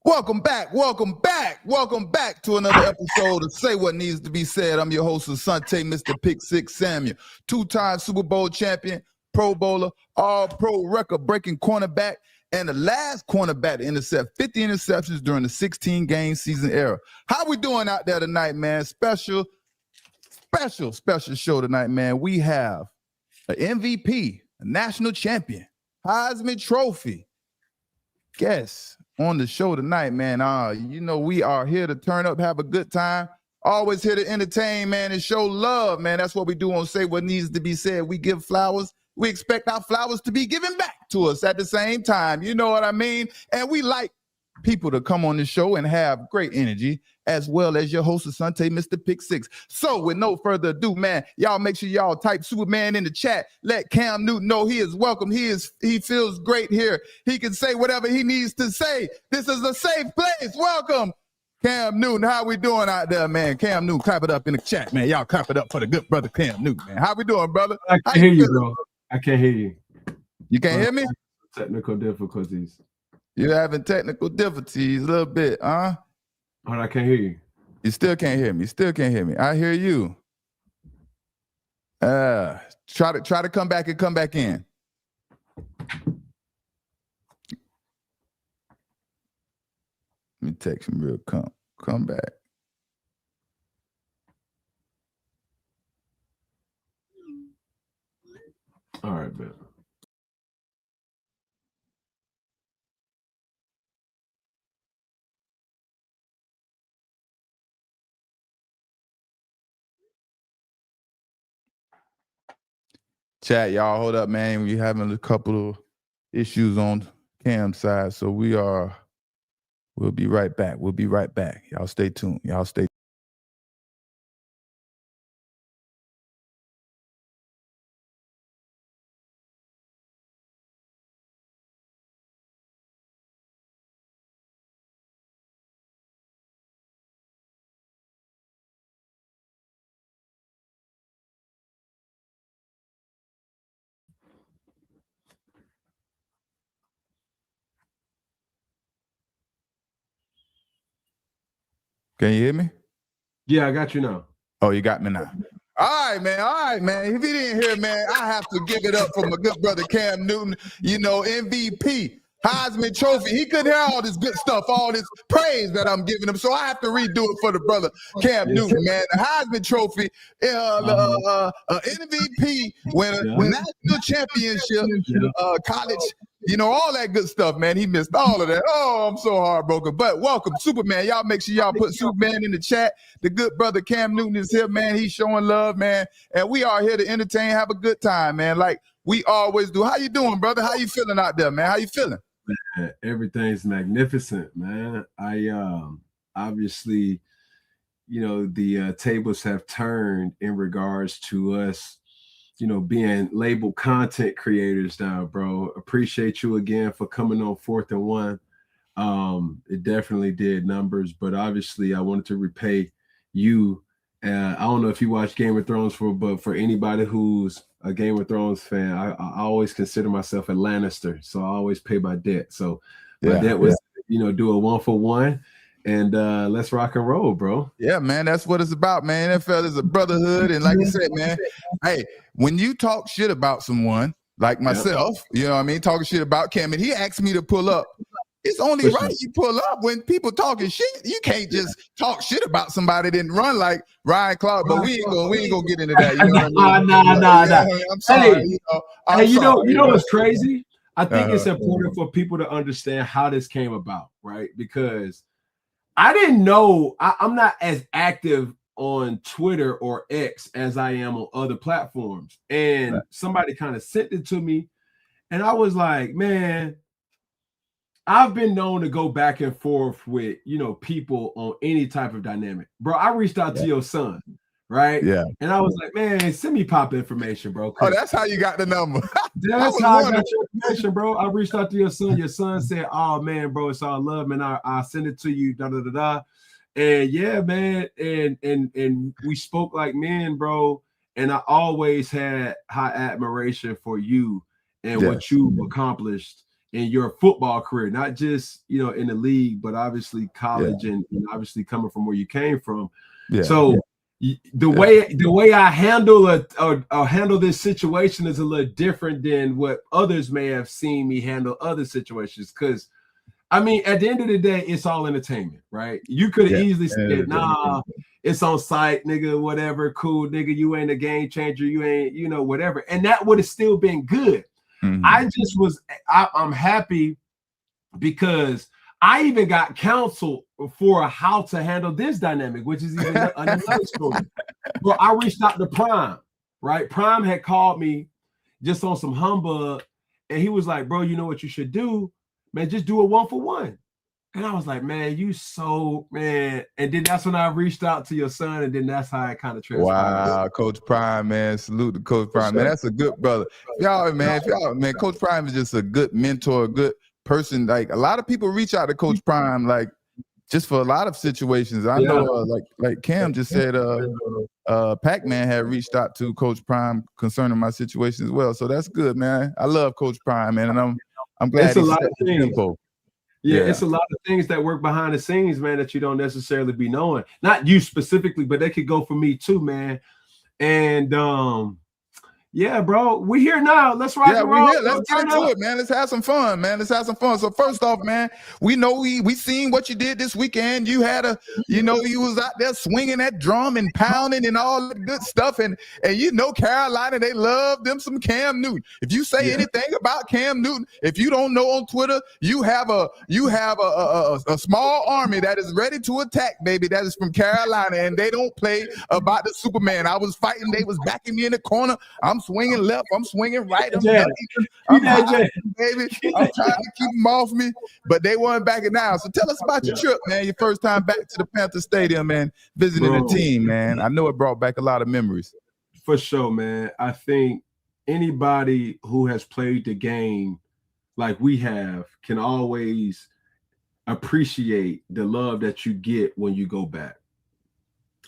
Welcome back to another episode of Say What Needs to Be Said. I'm your host, Asante, Mr. Pick Six Samuel, two-time Super Bowl champion, Pro Bowler, all-pro record-breaking cornerback, and the last cornerback to intercept 50 interceptions during the 16-game season era. How we doing out there tonight, man? Special show tonight, man. We have an MVP, a national champion, Heisman Trophy guest on the show tonight, man. We are here to turn up, have a good time, always here to entertain, man, and show love, man. That's what we do on Say What Needs to Be Said. We give flowers. We expect our flowers to be given back to us at the same time. You know what I mean? And we like people to come on the show and have great energy, as well as your host, Asante, Mr. Pick Six. So with no further ado, man, y'all make sure y'all type Superman in the chat. Let Cam Newton know he is welcome. He feels great here. He can say whatever he needs to say. This is a safe place. Welcome, Cam Newton. How we doing out there, man? Cam Newton, clap it up in the chat, man. Y'all clap it up for the good brother Cam Newton, man. How we doing, brother? I can't hear you, bro. I can't hear you. You can't hear me? Technical difficulties. You're having technical difficulties a little bit, huh? Oh, I can't hear you. You still can't hear me. I hear you. Try to come back and come back in. Let me take some real come back. All right, man. Chat, y'all, hold up, man. We're having a couple of issues on Cam's side, so we'll be right back. Y'all stay tuned. Can you hear me? Yeah, I got you now. Oh, you got me now. All right, man. If you didn't hear, man, I have to give it up for my good brother Cam Newton, MVP, Heisman Trophy. He couldn't hear all this good stuff, all this praise that I'm giving him, so I have to redo it for the brother Cam Newton, man. The Heisman Trophy, MVP, national championship, college, all that good stuff, man. He missed all of that. Oh, I'm so heartbroken. But welcome, Superman. Y'all make sure y'all put Superman in the chat. The good brother Cam Newton is here, man. He's showing love, man. And we are here to entertain, have a good time, man, like we always do. How you doing, brother? How you feeling out there, man? How you feeling? Man, everything's magnificent, man. I obviously, the tables have turned in regards to us, being labeled content creators now, bro. Appreciate you again for coming on 4th and 1. It definitely did numbers, but obviously I wanted to repay you. I don't know if you watch Game of Thrones, but for anybody who's a Game of Thrones fan, I always consider myself a Lannister, so I always pay my debt. So my debt was, do a 1-for-1. And let's rock and roll, bro. Yeah, man, that's what it's about, man. NFL is a brotherhood. And like you said, man, hey, when you talk shit about someone like myself, you know what I mean, talking shit about Cam, and he asked me to pull up. It's only right you pull up when people talking shit. You can't just talk shit about somebody that didn't run like Ryan Clark, but we ain't gonna get into that. You know what I mean? Nah. I'm sorry. You know what's crazy? I think it's important for people to understand how this came about, right? Because I didn't know. I'm not as active on Twitter or X as I am on other platforms. And somebody kind of sent it to me. And I was like, man, I've been known to go back and forth with, people on any type of dynamic. Bro, I reached out to your son, right? Yeah. And I was like, man, send me pop information, bro. Oh, that's how you got the number. That's how I got your information, bro. I reached out to your son. Your son said, oh, man, bro, it's all love, man. I'll send it to you, da-da-da-da. And yeah, man, and we spoke like men, bro. And I always had high admiration for you and what you've accomplished in your football career, not just, you know, in the league, but obviously college and obviously coming from where you came from. Yeah. So the way I handle or handle this situation is a little different than what others may have seen me handle other situations. Because I mean, at the end of the day, it's all entertainment, right? You could have easily said, nah, it's on site, nigga, whatever, cool, nigga, you ain't a game changer, you ain't, you know, whatever. And that would have still been good. I'm happy because I even got counsel for how to handle this dynamic, which is even another story. Well, I reached out to Prime, right? Prime had called me just on some humbug, and he was like, bro, you know what you should do? Man, just do a 1-for-1. And I was like, man, you so, man. And then that's when I reached out to your son, and then that's how it kind of transpired. Wow, Coach Prime, man. Salute to Coach Prime, man. That's a good brother. Y'all, man, Coach Prime is just a good mentor, a good person. Like, a lot of people reach out to Coach Prime, like, just for a lot of situations. I know, like Cam just said, Pac-Man had reached out to Coach Prime concerning my situation as well. So that's good, man. I love Coach Prime, man, and I'm glad it's a lot of things. Tempo. Yeah, it's a lot of things that work behind the scenes, man, that you don't necessarily be knowing. Not you specifically, but they could go for me too, man. And yeah, bro, we here now. Let's rock and roll. Let's get into it, man. Let's have some fun, man. Let's have some fun. So first off, man, we know we seen what you did this weekend. You had you was out there swinging that drum and pounding and all that good stuff. And you know, Carolina, they love them some Cam Newton. If you say anything about Cam Newton, if you don't know on Twitter, you have a small army that is ready to attack, baby. That is from Carolina, and they don't play about the Superman. I was fighting, they was backing me in the corner. I'm swinging left, I'm swinging right, I'm high, baby. I'm trying to keep them off me, but they weren't backing down. So tell us about your trip, man. Your first time back to the Panther Stadium, man, visiting the team, man. I know it brought back a lot of memories. For sure, man. I think anybody who has played the game like we have can always appreciate the love that you get when you go back,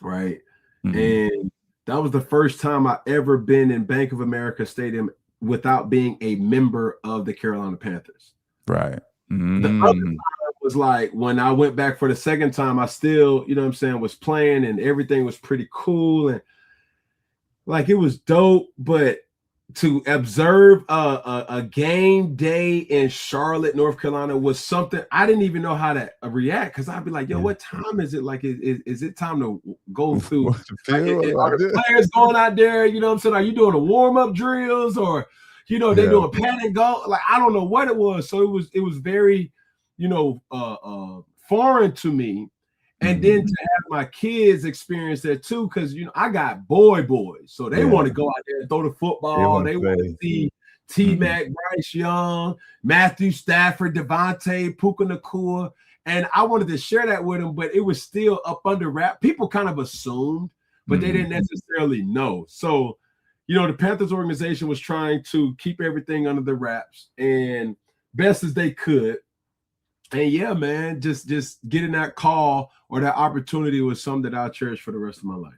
right? And that was the first time I ever been in Bank of America Stadium without being a member of the Carolina Panthers. Right. The other time was like when I went back for the second time, I still, you know what I'm saying, was playing and everything was pretty cool and like it was dope, but to observe a game day in Charlotte, North Carolina was something I didn't even know how to react because I'd be like, yo, what time is it? Like, is it time to go through? Are the players going out there? You know what I'm saying? Are you doing a warm-up drills or, you know, they doing pan and go? Like, I don't know what it was. So it was very, you know, foreign to me. And then to have my kids experience that too, because you know I got boys, so they want to go out there and throw the football. They want to see T-Mac, Bryce Young, Matthew Stafford, Devontae, Puka Nacua, and I wanted to share that with them, but it was still up under wrap. People kind of assumed, but they didn't necessarily know. So, you know, the Panthers organization was trying to keep everything under the wraps and best as they could. And yeah, man, just getting that call or that opportunity was something that I'll cherish for the rest of my life.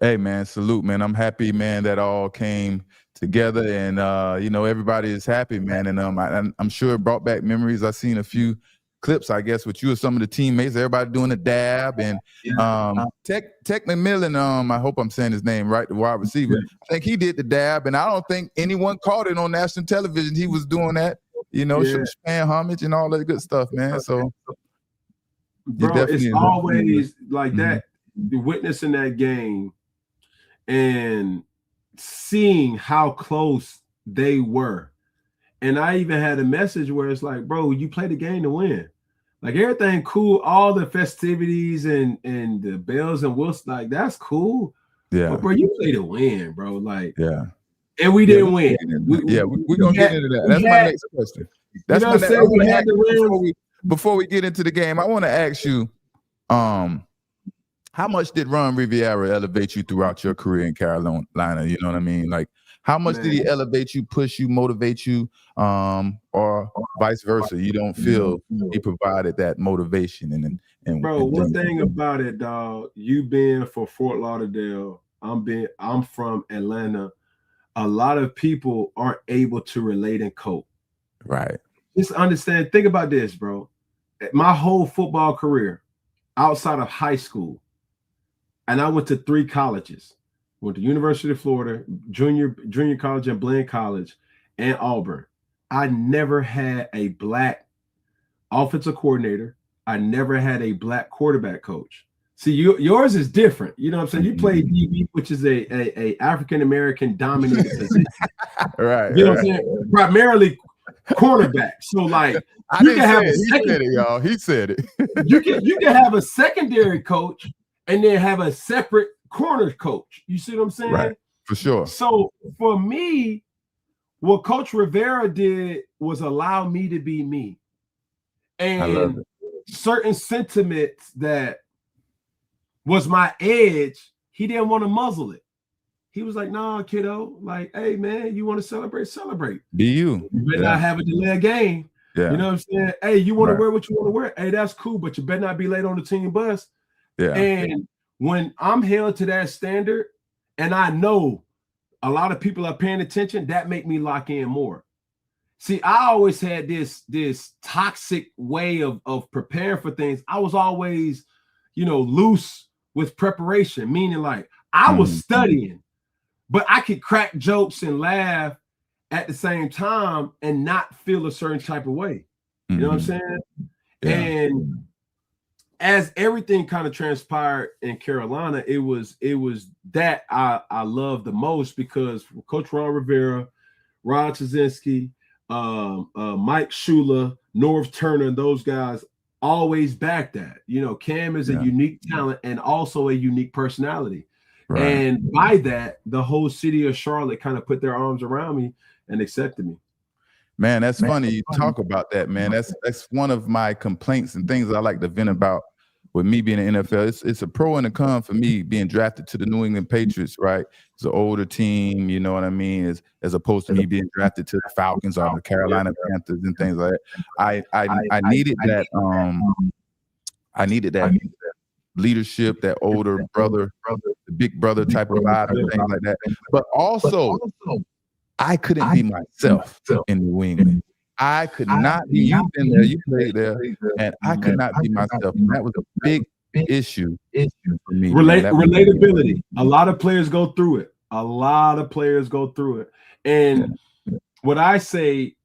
Hey, man, salute, man. I'm happy, man, that all came together and, you know, everybody is happy, man. And I'm sure it brought back memories. I've seen a few clips, I guess, with you and some of the teammates, everybody doing a dab. And Tech McMillan, I hope I'm saying his name right, the wide receiver. I think he did the dab, and I don't think anyone caught it on national television. He was doing that. You know, paying homage and all that good stuff, man. So, bro, it's always like that. Witnessing that game and seeing how close they were. And I even had a message where it's like, bro, you play the game to win. Like everything cool, all the festivities and the bells and whistles, like that's cool. Yeah. But bro, you play to win, bro. Like, and we didn't win. We're gonna get into that. That's my next question. That's my next. Before we get into the game, I want to ask you, how much did Ron Rivera elevate you throughout your career in Carolina? You know what I mean? Like, how much did he elevate you, push you, motivate you, or vice versa? You don't feel he provided that motivation and bro. One thing about it, dog, you being for Fort Lauderdale, I'm from Atlanta. A lot of people aren't able to relate and cope. Right. just understand, think about this, bro. My whole football career outside of high school, and I went to 3 colleges. Went to University of Florida, junior college and Blinn College, and Auburn. I never had a black offensive coordinator. I never had a black quarterback coach. See, yours is different. You know what I'm saying? You play DB, which is a African American dominated position. Right. You know what I'm saying? Primarily cornerback. So like you can have He said it. you can have a secondary coach and then have a separate corner coach. You see what I'm saying? Right. For sure. So for me, what Coach Rivera did was allow me to be me. And certain sentiments that was my edge, he didn't want to muzzle it. He was like, nah, kiddo, like, hey, man, you want to celebrate? Celebrate. Be you. You better not have a delay game. Yeah. You know what I'm saying? Hey, you want to wear what you want to wear? Hey, that's cool, but you better not be late on the team bus. Yeah. And when I'm held to that standard, and I know a lot of people are paying attention, that make me lock in more. See, I always had this toxic way of preparing for things. I was always, loose with preparation, meaning like I was studying, but I could crack jokes and laugh at the same time and not feel a certain type of way. You know what I'm saying? Yeah. And as everything kind of transpired in Carolina, it was that I loved the most, because Coach Ron Rivera, Rod Trzcinski, Mike Shula, Norv Turner, and those guys always back that. Cam is a unique talent and also a unique personality. Right. And by that, the whole city of Charlotte kind of put their arms around me and accepted me. Man, that's funny you talk about that, man. That's one of my complaints and things I like to vent about with me being in the NFL. It's a pro and a con for me being drafted to the New England Patriots, right? It's an older team, you know what I mean, as opposed to me being drafted to the Falcons or the Carolina Panthers and things like that. I needed that leadership, that older brother, the big brother type of vibe and things like that. But also I couldn't be myself in New England. I could not be, you've been there, you played there, and I could not be myself. And that was a big issue for me. Relatability. A lot of players go through it. And what I say,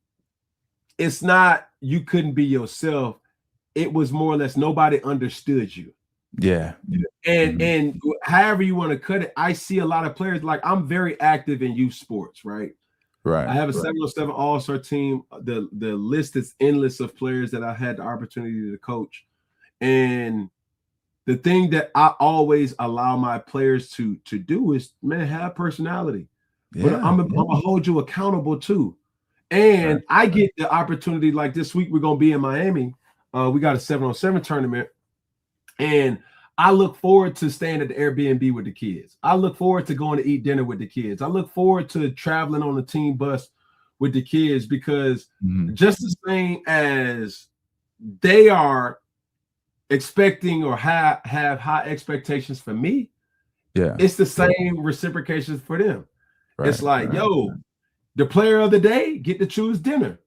it's not you couldn't be yourself. It was more or less nobody understood you. Yeah. And however you want to cut it, I see a lot of players, like I'm very active in youth sports, right? Right. I have a 707 All-Star team. The list is endless of players that I had the opportunity to coach. And the thing that I always allow my players to do is, man, have personality. Yeah, but I'm gonna hold you accountable too. And I get the opportunity, like this week, we're gonna be in Miami. We got a 7-on-7 tournament. And I look forward to staying at the Airbnb with the kids. I look forward to going to eat dinner with the kids. I look forward to traveling on the team bus with the kids, because just the same as they are expecting or have high expectations for me, it's the same reciprocation for them. Right, it's like, the player of the day get to choose dinner.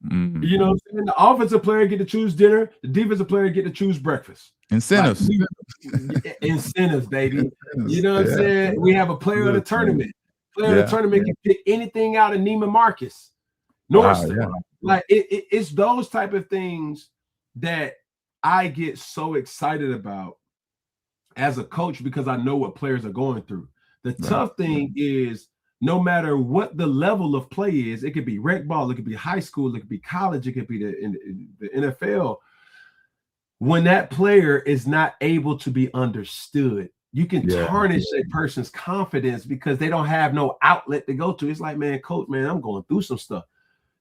You know what I'm saying? The offensive player get to choose dinner. The defensive player get to choose breakfast. Incentives. Incentives, baby. You know what I'm saying? We have a player of the tournament. Player of the tournament can pick anything out of Neiman Marcus. Like it's those type of things that I get so excited about as a coach, because I know what players are going through. The tough thing is, no matter what the level of play is, it could be rec ball, it could be high school, it could be college, it could be the NFL. When that player is not able to be understood, you can tarnish a person's confidence because they don't have no outlet to go to. It's like, man, coach, man, I'm going through some stuff.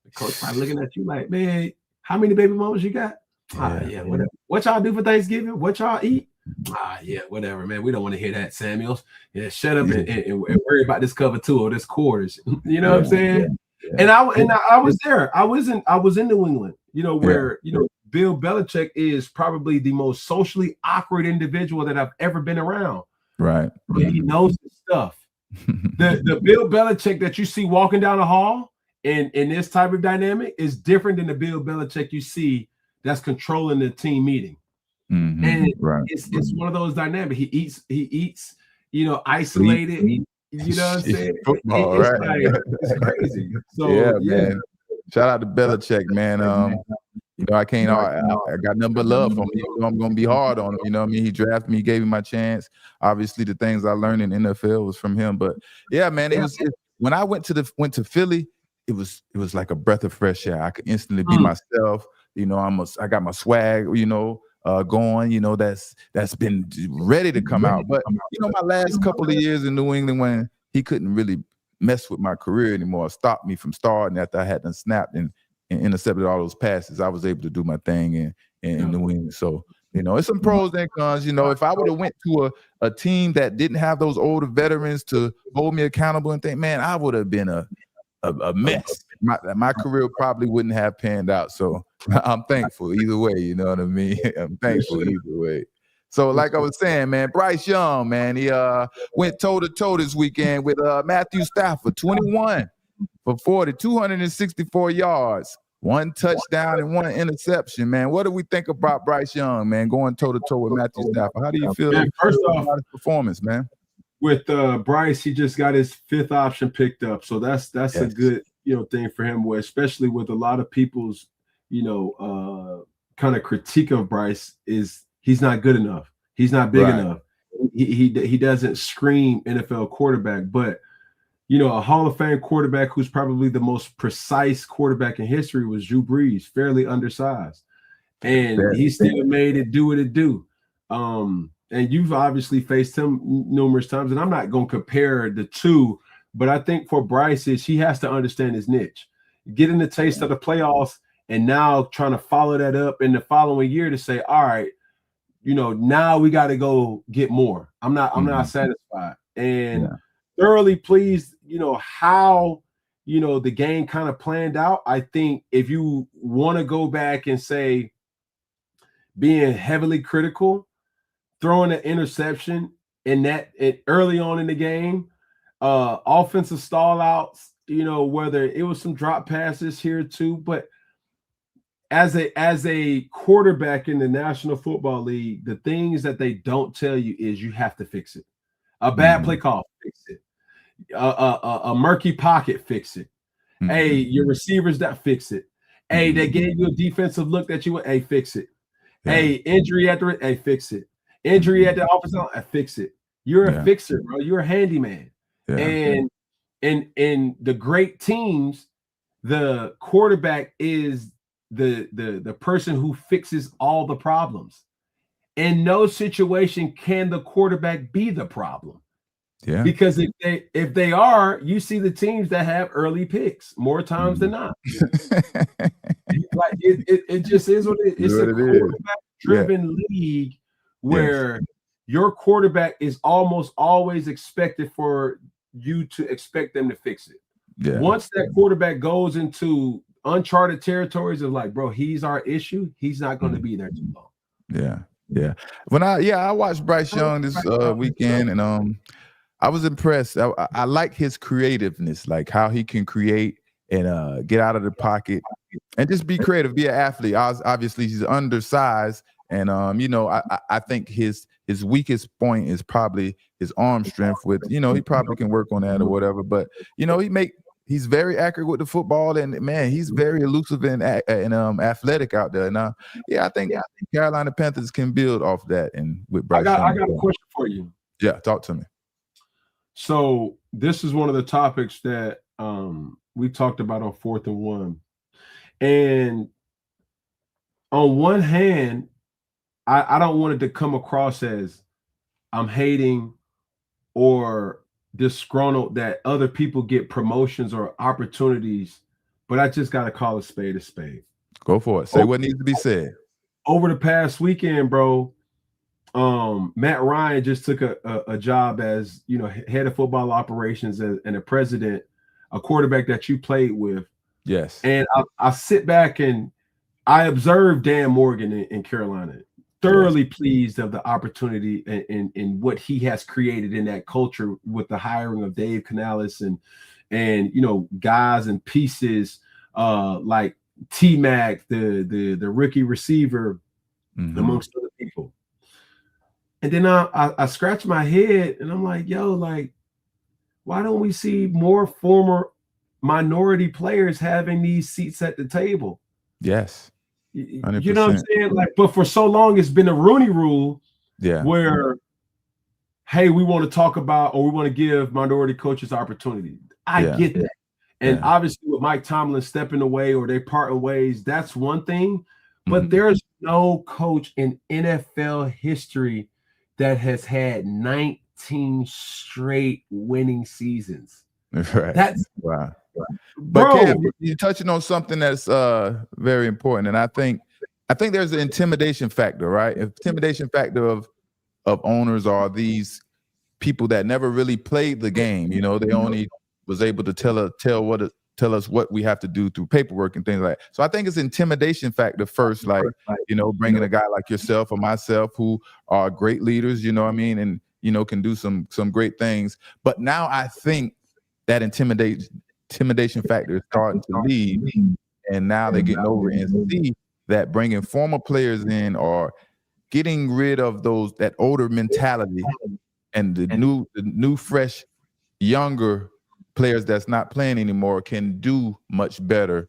The coach probably looking at you like, man, how many baby mamas you got? Whatever. What y'all do for Thanksgiving? What y'all eat? Whatever, man. We don't want to hear that, Samuels. Yeah, shut up and worry about this cover 2 or this quarters. You know what I'm saying? And I was there. I was in New England, where Bill Belichick is probably the most socially awkward individual that I've ever been around. Right. But he knows his stuff. The Bill Belichick that you see walking down the hall in this type of dynamic is different than the Bill Belichick you see that's controlling the team meeting. Mm-hmm. And right. it's one of those dynamics. He eats, isolated. You know what I'm saying? Football, It's right? like, it's crazy. So yeah, man. Shout out to Belichick, man. I can't. I got nothing but love for him. I'm gonna be hard on him. You know what I mean? He drafted me, he gave me my chance. Obviously, the things I learned in NFL was from him. But yeah, man, when I went to Philly, it was like a breath of fresh air. I could instantly be myself. I got my swag. Going. That's been ready to come out. But my last couple of years in New England, when he couldn't really mess with my career anymore, stopped me from starting after I had done snapped and intercepted all those passes, I was able to do my thing in New England. So, it's some pros and cons. If I would have went to a team that didn't have those older veterans to hold me accountable and think, man, I would have been a mess. My career probably wouldn't have panned out. So I'm thankful either way. You know what I mean? I'm thankful either way. So like I was saying, man, Bryce Young, man, he went toe-to-toe this weekend with Matthew Stafford, 21 for 40, 264 yards, 1 touchdown and 1 interception, man. What do we think about Bryce Young, man, going toe-to-toe with Matthew Stafford? How do you feel first off, about his performance, man? With Bryce, he just got his 5th option picked up. So that's yes. a good, thing for him, especially with a lot of people's, kind of critique of Bryce is he's not good enough. He's not big enough. He doesn't scream NFL quarterback, but a Hall of Fame quarterback who's probably the most precise quarterback in history was Drew Brees, fairly undersized. And he still made it do what it do. And you've obviously faced him numerous times, and I'm not going to compare the two, but I think for Bryce he has to understand his niche, getting the taste of the playoffs, and now trying to follow that up in the following year to say, all right, now we got to go get more. I'm not satisfied. And thoroughly pleased, how, the game kind of planned out. I think if you want to go back and say being heavily critical, throwing an interception early on in the game, offensive stall outs, whether it was some drop passes here too, but as a quarterback in the National Football League, the things that they don't tell you is you have to fix it. A bad play call, fix it. A murky pocket, fix it. Hey, your receivers, that fix it. Hey, they gave you a defensive look that you went, hey, fix it. Hey, injury at the, hey, fix it. Injury at the offensive line, fix it. You're a fixer, bro. You're a handyman. And in the great teams, the quarterback is the person who fixes all the problems. In no situation can the quarterback be the problem. Yeah. Because if they are, you see the teams that have early picks more times than not. Like it just is what it is. It's a quarterback-driven league where your quarterback is almost always expected for you to expect them to fix it. Yeah. Once that quarterback goes into uncharted territories of like, bro, he's our issue, he's not going to be there too long. Yeah. I watched Bryce Young this weekend, and I was impressed. I like his creativeness, like how he can create and get out of the pocket and just be creative, be an athlete. Obviously, he's undersized, and I think his weakest point is probably his arm strength. With he probably can work on that or whatever. But he's very accurate with the football, and man, he's very elusive and athletic out there. Now, I think Carolina Panthers can build off that. And with Bryce, I got a question for you. Yeah, talk to me. So this is one of the topics that we talked about on 4th and 1. And on one hand, I don't want it to come across as I'm hating or disgruntled that other people get promotions or opportunities, but I just got to call a spade a spade. Go for it. Say what needs to be said. Over the past weekend, bro, Matt Ryan just took a job as head of football operations and a president, a quarterback that you played with. Yes. And I sit back and I observed Dan Morgan in Carolina, thoroughly pleased of the opportunity and what he has created in that culture with the hiring of Dave Canales and guys and pieces like T-Mac, the rookie receiver, amongst other people. And then I scratch my head and I'm like, yo, like, why don't we see more former minority players having these seats at the table? Yes. 100%. You know what I'm saying? Like, but for so long it's been a Rooney Rule, where, hey, we want to talk about, or we want to give minority coaches opportunity. I get that. And obviously with Mike Tomlin stepping away or they parting ways, that's one thing. But there's no coach in NFL history that has had 19 straight winning seasons. Right. That's wow. But Cam, you're touching on something that's very important, and I think there's an intimidation factor, right? Intimidation factor of owners are these people that never really played the game. They only was able to tell us what we have to do through paperwork and things like that. So I think it's intimidation factor first, like, bringing a guy like yourself or myself who are great leaders, you know what I mean? And, can do some great things. But now I think that intimidation factor is starting to leave. And now they're getting over it and see that bringing former players in or getting rid of that older mentality and the new, fresh, younger players that's not playing anymore can do much better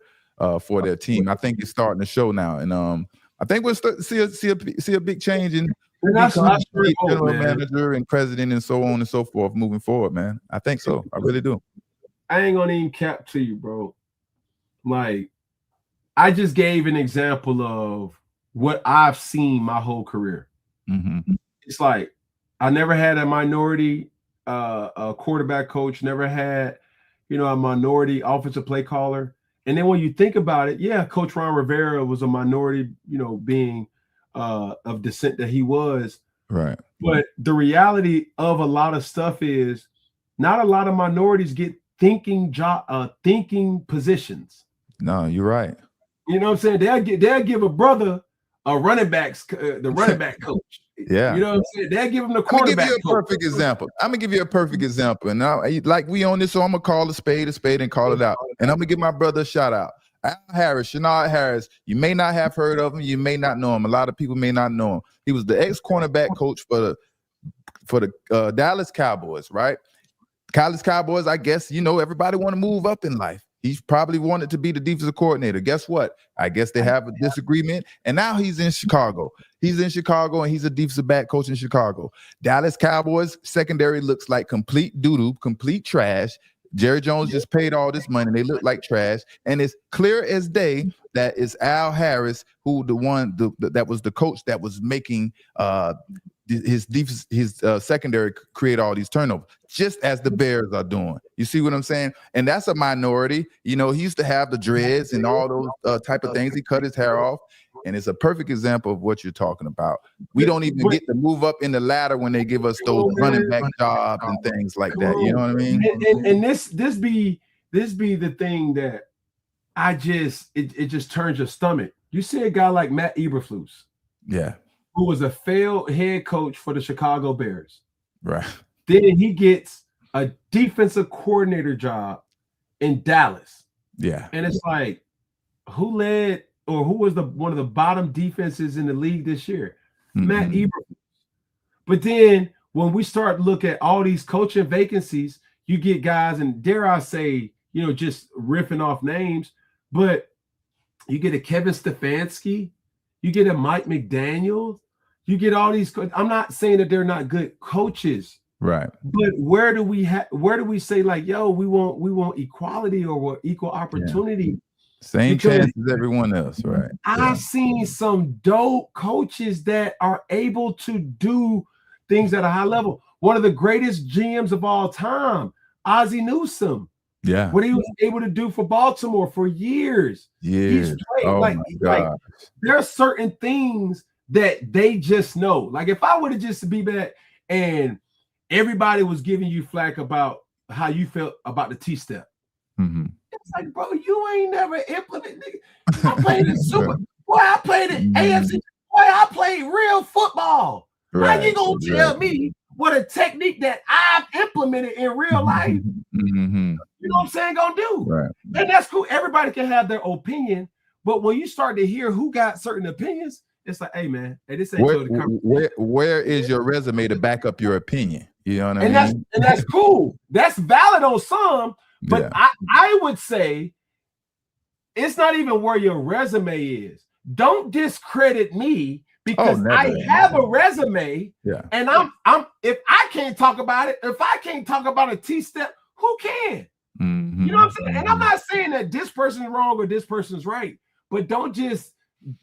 for their team. I think it's starting to show now, and I think we'll see a big change in who becomes general manager and president and so on and so forth moving forward, man. I think so. I really do. I ain't gonna even cap to you, bro. Like, I just gave an example of what I've seen my whole career. It's like I never had a minority a quarterback coach, never had, a minority offensive play caller. And then when you think about it, Coach Ron Rivera was a minority, being of descent that he was. Right. But the reality of a lot of stuff is not a lot of minorities get thinking positions. No, you're right. You know what I'm saying? They'll give a brother a running back coach. Yeah. You know what I'm saying? They'll give him the quarterback. I'm gonna give you a perfect example. And now, like we on this, so I'm gonna call a spade and call it out. And I'm gonna give my brother a shout out. Al Harris, Shenard Harris. You may not have heard of him. You may not know him. A lot of people may not know him. He was the ex-cornerback coach for the Dallas Cowboys, right? Dallas Cowboys, I guess, everybody want to move up in life. He's probably wanted to be the defensive coordinator. Guess what? I guess they have a disagreement. And now he's in Chicago. He's in Chicago, and he's a defensive back coach in Chicago. Dallas Cowboys secondary looks like complete doo-doo, complete trash. Jerry Jones just paid all this money. They look like trash. And it's clear as day that it's Al Harris who that was the coach that was making his secondary create all these turnovers, just as the Bears are doing. You see what I'm saying? And that's a minority. He used to have the dreads and all those type of things. He cut his hair off. And it's a perfect example of what you're talking about. We don't even get to move up in the ladder when they give us those running back jobs and things like that. You know what I mean? And this be the thing that it just turns your stomach. You see a guy like Matt Eberflus, who was a failed head coach for the Chicago Bears. Right. Then he gets a defensive coordinator job in Dallas. Yeah. And it's like, who was one of the bottom defenses in the league this year? Matt Eberflus. But then when we start to look at all these coaching vacancies, you get guys, and dare I say, just riffing off names, but you get a Kevin Stefanski, you get a Mike McDaniel, you get all these. I'm not saying that they're not good coaches, right? But where do we say, like, yo, we want equality or equal opportunity? Yeah. Same chance as everyone else, right? I've seen some dope coaches that are able to do things at a high level. One of the greatest GMs of all time, Ozzie Newsome. Yeah. What he was able to do for Baltimore for years. He's played, like there are certain things that they just know. Like, if I would have just be back and everybody was giving you flack about how you felt about the T-step. It's like, bro, you ain't never implemented. I played in Super. Boy, I played in AFC. Boy, I played real football. Right. How you gonna tell me what a technique that I've implemented in real life? You you know what I'm saying, gonna do. Right. And that's cool. Everybody can have their opinion, but when you start to hear who got certain opinions, it's like, hey man, hey, this ain't where is your resume to back up your opinion? You know what I mean? And that's cool. That's valid on some, but I would say it's not even where your resume is. Don't discredit me because I have a resume, and I'm if I can't talk about it, if I can't talk about a T-step, who can? Mm-hmm. You know what I'm saying? And I'm not saying that this person's wrong or this person's right, but don't just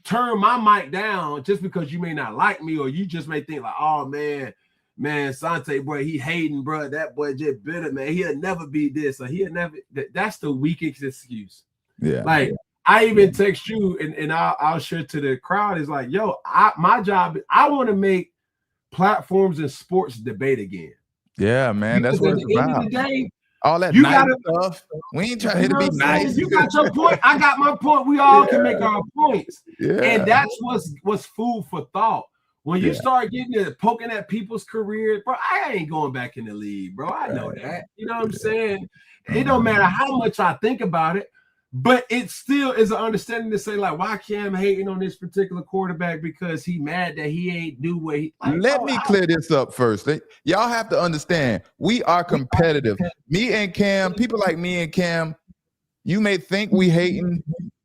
turn my mic down just because you may not like me, or you just may think like, oh man, Asante, boy, he hating, bro. That boy just bitter, man. He'll never be this, or he'll never. That's the weakest excuse. Yeah. I even text you, and I'll share to the crowd. Is like, yo, my job. I want to make platforms and sports debate again. Yeah, man, because that's what it's about. End of the day, all that nice stuff. We ain't trying to be nice. You got your point. I got my point. We all can make our points. Yeah. And that's what's food for thought. When you start poking at people's careers, bro, I ain't going back in the league, bro. I know that. You know what I'm saying? It don't matter how much I think about it, but it still is an understanding to say, like, why Cam hating on this particular quarterback because he mad that he ain't do what he like. Let me clear this up first. Y'all have to understand, we are competitive. Me and Cam, people like me and Cam, you may think we hating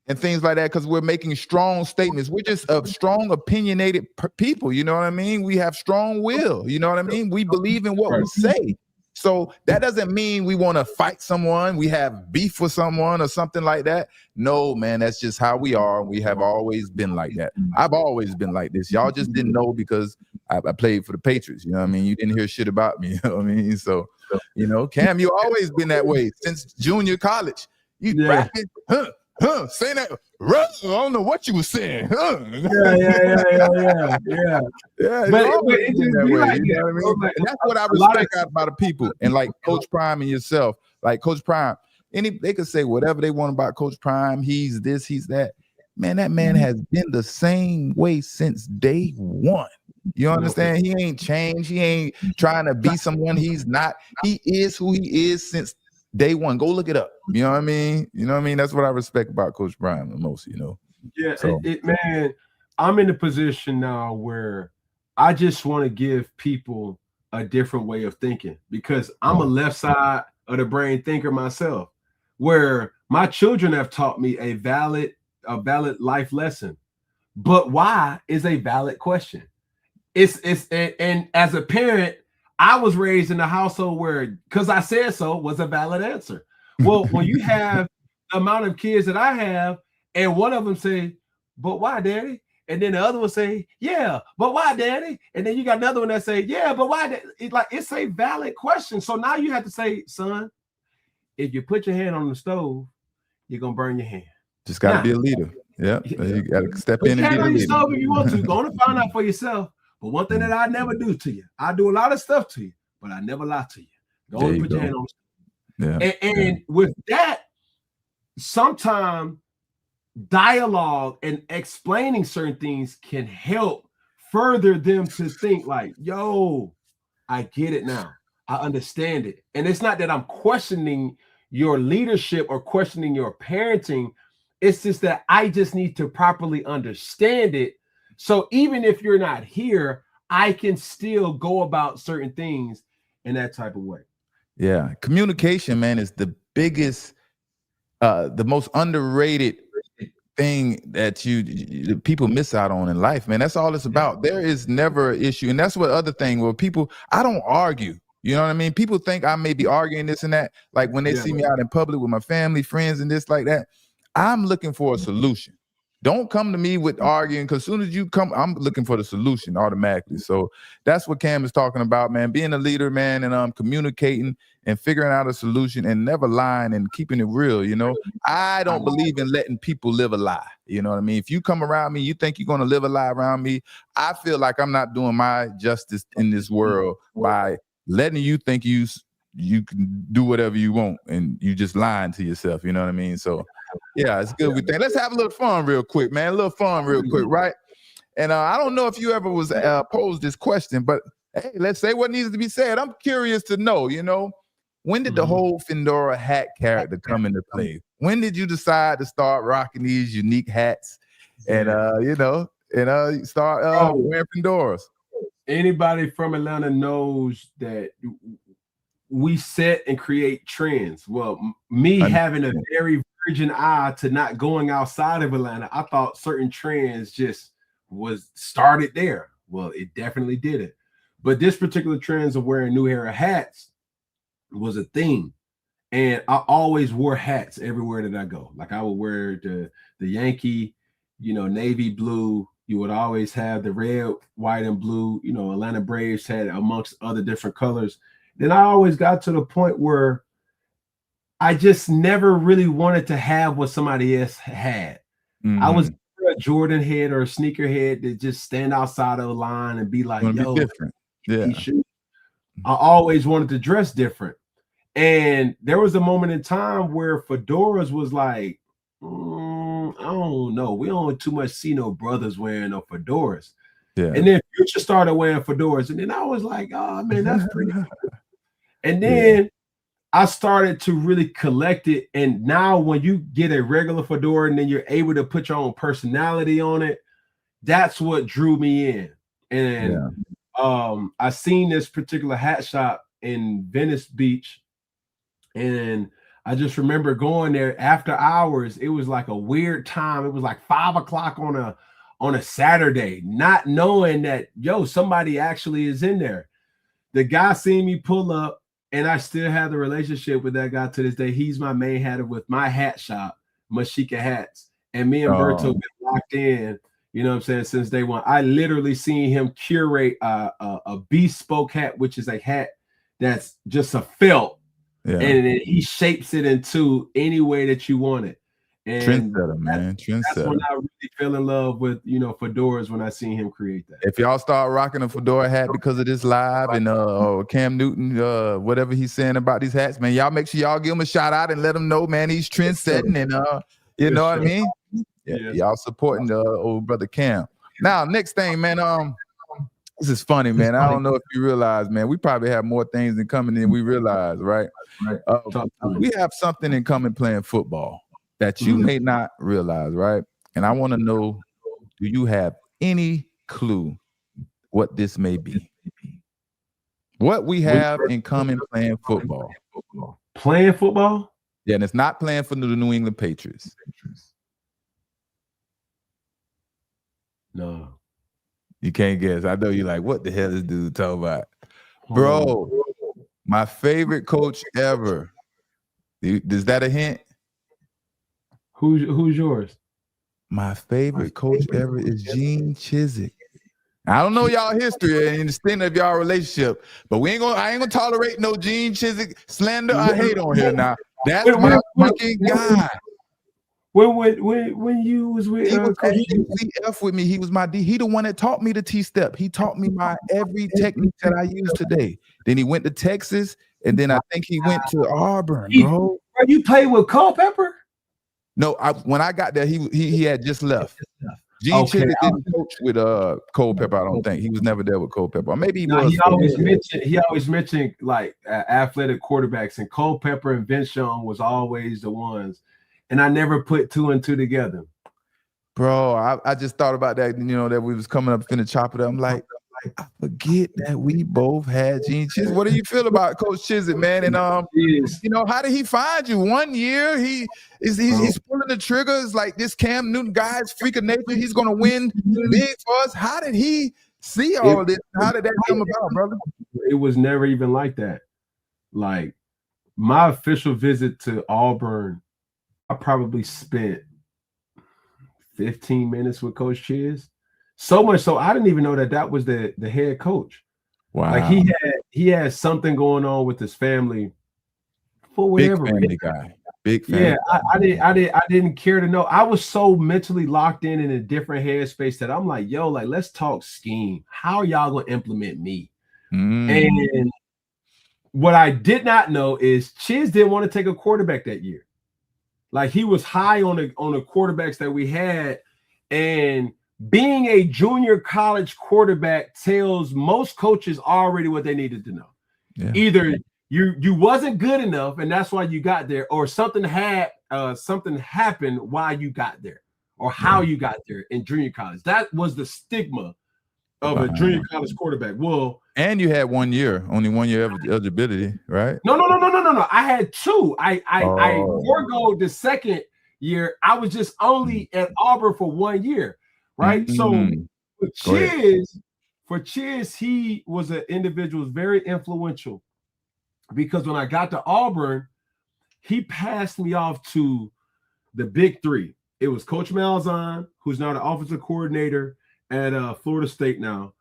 and things like that because we're making strong statements. We're just a strong, opinionated people. You know what I mean? We have strong will. You know what I mean? We believe in what we say. So that doesn't mean we want to fight someone. We have beef with someone or something like that. No, man, that's just how we are. We have always been like that. I've always been like this. Y'all just didn't know because I played for the Patriots. You know what I mean? You didn't hear shit about me. You know what I mean? So, you know, Cam, you always been that way since junior college. You rapping, saying that. I don't know what you were saying. Yeah. But it just be like, you know what I mean? And that's what I respect about the people. And like Coach Prime and yourself, like Coach Prime, they could say whatever they want about Coach Prime. He's this, he's that. Man, that man has been the same way since day one. You understand? He ain't changed. He ain't trying to be someone he's not. He is who he is since day one. Go look it up. You know what I mean? You know what I mean? That's what I respect about Coach Brian the most, you know? Yeah, so. Man, I'm in a position now where I just want to give people a different way of thinking because I'm a left side of the brain thinker myself, where my children have taught me a valid life lesson. But why is a valid question. And as a parent, I was raised in a household where because I said so was a valid answer. Well, when you have the amount of kids that I have, and one of them say, but why, Daddy? And then the other one say, yeah, but why, Daddy? And then you got another one that say, yeah, but why? It's a valid question. So now you have to say, son, if you put your hand on the stove, you're gonna burn your hand. Just gotta be a leader. Yeah, you gotta step in and be a leader. Stove if you want to, go and find out for yourself. But one thing that I never do to you, I do a lot of stuff to you, but I never lie to you. Go and put your hand on the stove. Yeah. And with that, sometimes dialogue and explaining certain things can help further them to think like, yo, I get it now. I understand it. And it's not that I'm questioning your leadership or questioning your parenting. It's just that I just need to properly understand it. So even if you're not here, I can still go about certain things in that type of way. Yeah. Communication, man, is the biggest, the most underrated thing that people miss out on in life, man. That's all it's about. There is never an issue. And that's what other thing where people, I don't argue. You know what I mean? People think I may be arguing this and that. Like when they see me out in public with my family, friends, and this like that, I'm looking for a solution. Don't come to me with arguing because as soon as you come, I'm looking for the solution automatically. So that's what Cam is talking about, man. Being a leader, man, and communicating and figuring out a solution and never lying and keeping it real, you know. I don't believe in letting people live a lie. You know what I mean? If you come around me, you think you're going to live a lie around me, I feel like I'm not doing my justice in this world by letting you think you can do whatever you want and you just lying to yourself. You know what I mean? So yeah, it's good. We think. Let's have a little fun real quick, man. A little fun real quick, right? And I don't know if you ever was posed this question, but hey, let's say what needs to be said. I'm curious to know, you know, when did the whole Fedora hat character come into play? When did you decide to start rocking these unique hats and start wearing fedoras? Anybody from Atlanta knows that we set and create trends. Well, me having a very virgin eye to not going outside of Atlanta, I thought certain trends just was started there. Well, it definitely didn't. But this particular trends of wearing new era hats was a thing. And I always wore hats everywhere that I go. Like I would wear the Yankee, navy blue. You would always have the red, white, and blue. Atlanta Braves had amongst other different colors. Then I always got to the point where I just never really wanted to have what somebody else had. I was a Jordan head or a sneaker head that just stand outside of the line and be like, yo, be different. Yeah. I always wanted to dress different. And there was a moment in time where fedoras was like, I don't know. We don't too much see no brothers wearing no fedoras. Yeah. And then Future started wearing fedoras. And then I was like, oh, man, that's pretty cool. And then I started to really collect it. And now when you get a regular fedora and then you're able to put your own personality on it, that's what drew me in. And I seen this particular hat shop in Venice Beach. And I just remember going there after hours. It was like a weird time. It was like 5 o'clock on a Saturday, not knowing that, somebody actually is in there. The guy seen me pull up, and I still have the relationship with that guy to this day. He's my main hatter with my hat shop, Mashika Hats. And me and Berto been locked in, since day one. I literally seen him curate a bespoke hat, which is a hat that's just a felt. Yeah. And he shapes it into any way that you want it. And trendsetter, man. Trendsetter. That's when I really fell in love with, fedoras when I seen him create that. If y'all start rocking a fedora hat because of this live and Cam Newton, whatever he's saying about these hats, man, y'all make sure y'all give him a shout out and let him know, man, he's trendsetting and you know what I mean? Yeah. Y'all supporting the old brother Cam. Now, next thing, man, this is funny, man. I don't know if you realize, man, we probably have more things in common than we realize, right? We have something in common playing football that you may not realize, right? And I want to know, do you have any clue what this may be? What we have in common playing football. Playing football? Yeah, and it's not playing for the New England Patriots. No. You can't guess. I know you're like, what the hell is this dude talking about? Bro, my favorite coach ever. Is that a hint? Who's yours? My favorite coach ever is Gene Chizik. I don't know y'all history and the extent of y'all relationship, but I ain't gonna tolerate no Gene Chizik slander or hate on here now. That's my fucking guy. When you was with UCF with me, he was my D. He the one that taught me the T-step. He taught me my every technique that I use today. Then he went to Texas, and then I think he went to Auburn, bro. You played with Culpepper? No, when I got there, he had just left. Gene Chizik didn't coach with Culpepper. I don't think he was never there with Culpepper. Or maybe he was. He always mentioned like athletic quarterbacks, and Culpepper and Vince Young was always the ones. And I never put 2 and 2 together. Bro, I just thought about that, that we was coming up finna chop it up. I'm like, I forget that we both had Gene Chizik. What do you feel about Coach Chizik, man? And how did he find you? 1 year, he's pulling the triggers like this Cam Newton guy's freak of nature. He's gonna win big for us. How did he see all this? How did that come about, brother? It was never even like that. Like my official visit to Auburn, I probably spent 15 minutes with Coach Chiz. So much so I didn't even know that was the head coach. Wow. Like he had something going on with his family for whatever. Big family guy. Big family. Yeah, I didn't care to know. I was so mentally locked in a different headspace that I'm like, let's talk scheme. How are y'all gonna implement me? And what I did not know is Chiz didn't want to take a quarterback that year. Like he was high on the quarterbacks that we had, and being a junior college quarterback tells most coaches already what they needed to know. Yeah. Either you wasn't good enough, and that's why you got there, or something happened while you got there, or how you got there in junior college. That was the stigma of a junior college quarterback. Well, and you had 1 year, only 1 year of eligibility, right? No. I had two. I forgoed the second year. I was just only at Auburn for 1 year, right? So for Chiz, he was an individual very influential, because when I got to Auburn, he passed me off to the big three. It was Coach Malzahn, who's now the offensive coordinator at Florida State now,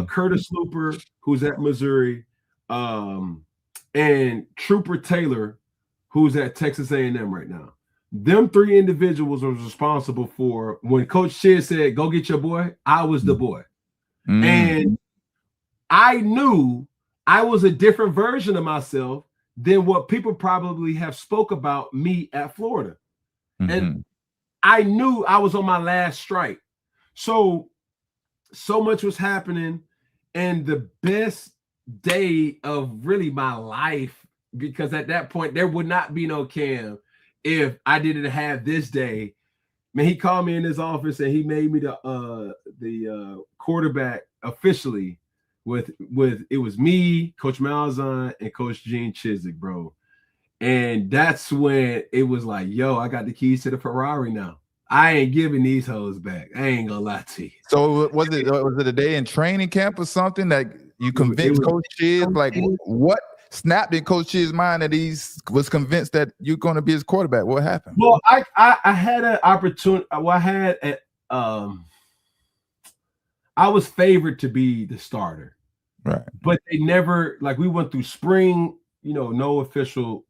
Curtis Looper, who's at Missouri, and Trooper Taylor, who's at Texas A&M right now. Them three individuals were responsible for when Coach Chiz said, "Go get your boy," I was the boy. And I knew I was a different version of myself than what people probably have spoke about me at Florida. And I knew I was on my last strike. So much was happening, and the best day of really my life, because at that point there would not be no Cam if I didn't have this day. Man, he called me in his office and he made me the quarterback officially with it was me, Coach Malzahn, and Coach Gene Chizik, bro. And that's when it was like, yo, I got the keys to the Ferrari now. I ain't giving these hoes back. I ain't gonna lie to you. So was it a day in training camp or something that you convinced Coach Chiz? Like, what snapped in Coach Chiz's mind that he was convinced that you're going to be his quarterback? What happened? Well, I had an opportunity. Well, I was favored to be the starter, right? But they never, like, we went through spring, no official,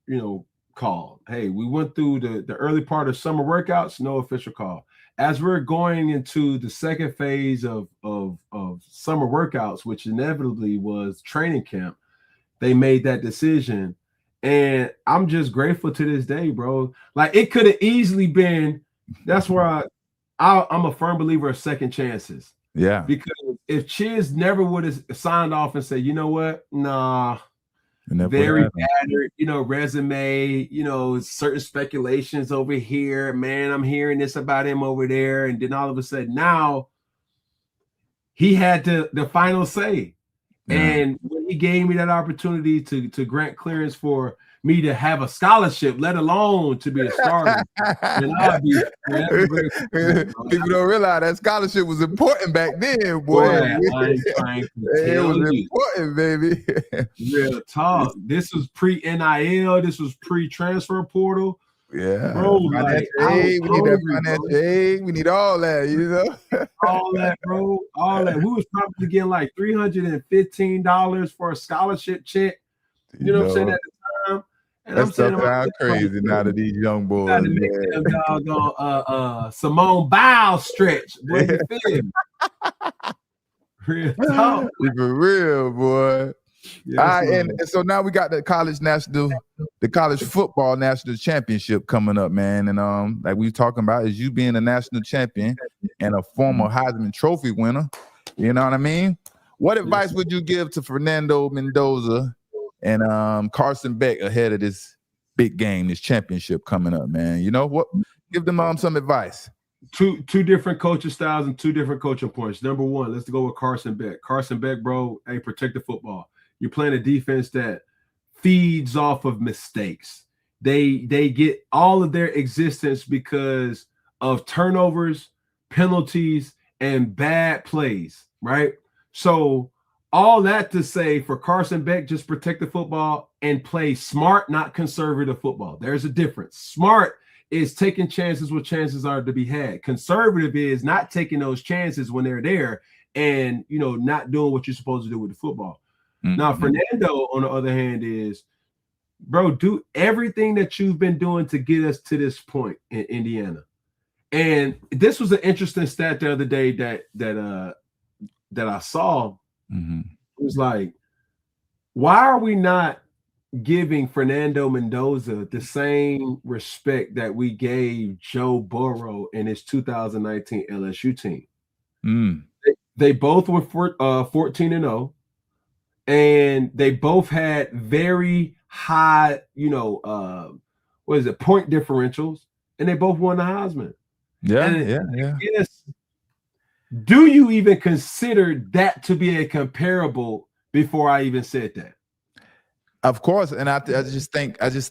call. Hey, we went through the early part of summer workouts, no official call. As we're going into the second phase of summer workouts, which inevitably was training camp, they made that decision. And I'm just grateful to this day, bro. Like, it could have easily been, that's where I'm a firm believer of second chances. Yeah. Because if Chiz never would have signed off and said, you know what, nah, very bad, resume, certain speculations over here, man, I'm hearing this about him over there. And then all of a sudden now he had the final say. Yeah. And when he gave me that opportunity to grant clearance for me to have a scholarship, let alone to be a starter, and I'll be people don't realize that scholarship was important back then, boy. It was important, baby. Real talk. This was pre-NIL. This was pre-transfer portal. Yeah, bro. We need that financial aid. We need all that, all that, bro. All that. We was probably getting like $315 for a scholarship check. You know what I'm saying at the time. And that stuff sounds crazy now to these young boys. Simone Biles stretch. Boy, you feel me? Real talk. For real, boy. Yes, all right, and so now we got the college football national championship coming up, man. And like we were talking about, is you being a national champion and a former Heisman Trophy winner. You know what I mean? What advice would you give to Fernando Mendoza and Carson Beck ahead of this big game, this championship coming up, man? What? Give them some advice. Two different coaching styles and two different coaching points. Number one, let's go with Carson Beck. Carson Beck, bro, hey, protect the football. You're playing a defense that feeds off of mistakes. They get all of their existence because of turnovers, penalties, and bad plays, right? So all that to say, for Carson Beck, just protect the football and play smart, not conservative football. There's a difference. Smart is taking chances where chances are to be had. Conservative is not taking those chances when they're there and, not doing what you're supposed to do with the football. Now, Fernando, on the other hand, is, bro, do everything that you've been doing to get us to this point in Indiana. And this was an interesting stat the other day that I saw. It was like, why are we not giving Fernando Mendoza the same respect that we gave Joe Burrow in his 2019 LSU team? They both were 14-0. and they both had very high, point differentials, and they both won the Heisman. Yeah, And yeah. Yes, do you even consider that to be a comparable before I even said that? Of course, and I just think it's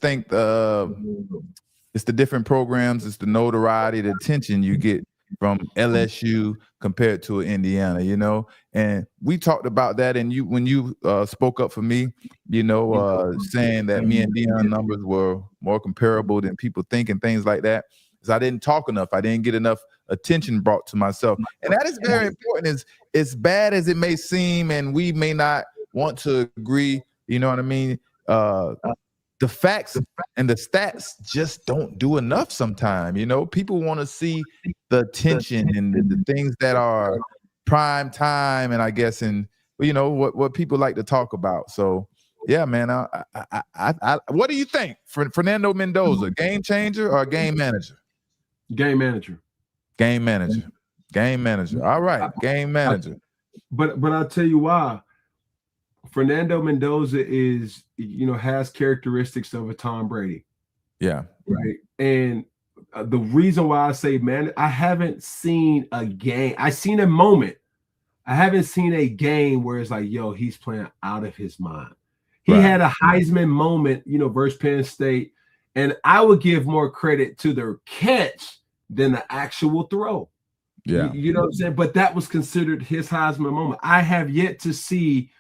the different programs, it's the notoriety, the attention you get from LSU compared to Indiana, and we talked about that. And when you spoke up for me, saying that me and Dion numbers were more comparable than people think and things like that, because I didn't talk enough, I didn't get enough attention brought to myself, and that is very important. As bad as it may seem, and we may not want to agree, you know what I mean. The facts and the stats just don't do enough sometimes. People want to see the attention and the things that are prime time, and I guess, and what people like to talk about. So yeah, man. What do you think, Fernando Mendoza, game changer or game manager? Game manager. Game manager. Game manager. All right, game manager. But I'll tell you why. Fernando Mendoza has characteristics of a Tom Brady. Yeah. Right. And the reason why I say, man, I haven't seen a game. I've seen a moment. I haven't seen a game where it's like, yo, he's playing out of his mind. He had a Heisman moment, versus Penn State. And I would give more credit to the catch than the actual throw. Yeah. You know what I'm saying? But that was considered his Heisman moment. I have yet to see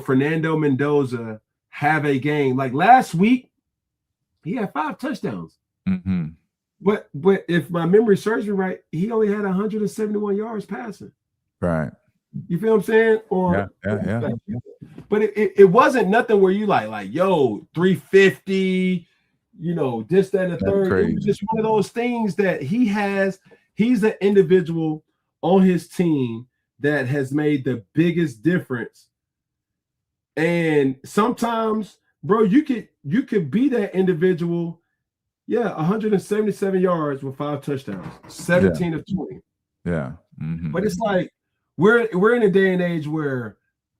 Fernando Mendoza have a game like last week. He had 5 touchdowns. Mm-hmm. But if my memory serves me right, he only had 171 yards passing. Right. You feel what I'm saying? Or yeah. But it wasn't nothing where you like, yo, 350, this, that, and the third. Crazy. It was just one of those things that he's an individual on his team that has made the biggest difference. And sometimes, bro, you could be that individual. Yeah, 177 yards with 5 touchdowns, 17 of 20. Yeah. Mm-hmm. But it's like we're in a day and age where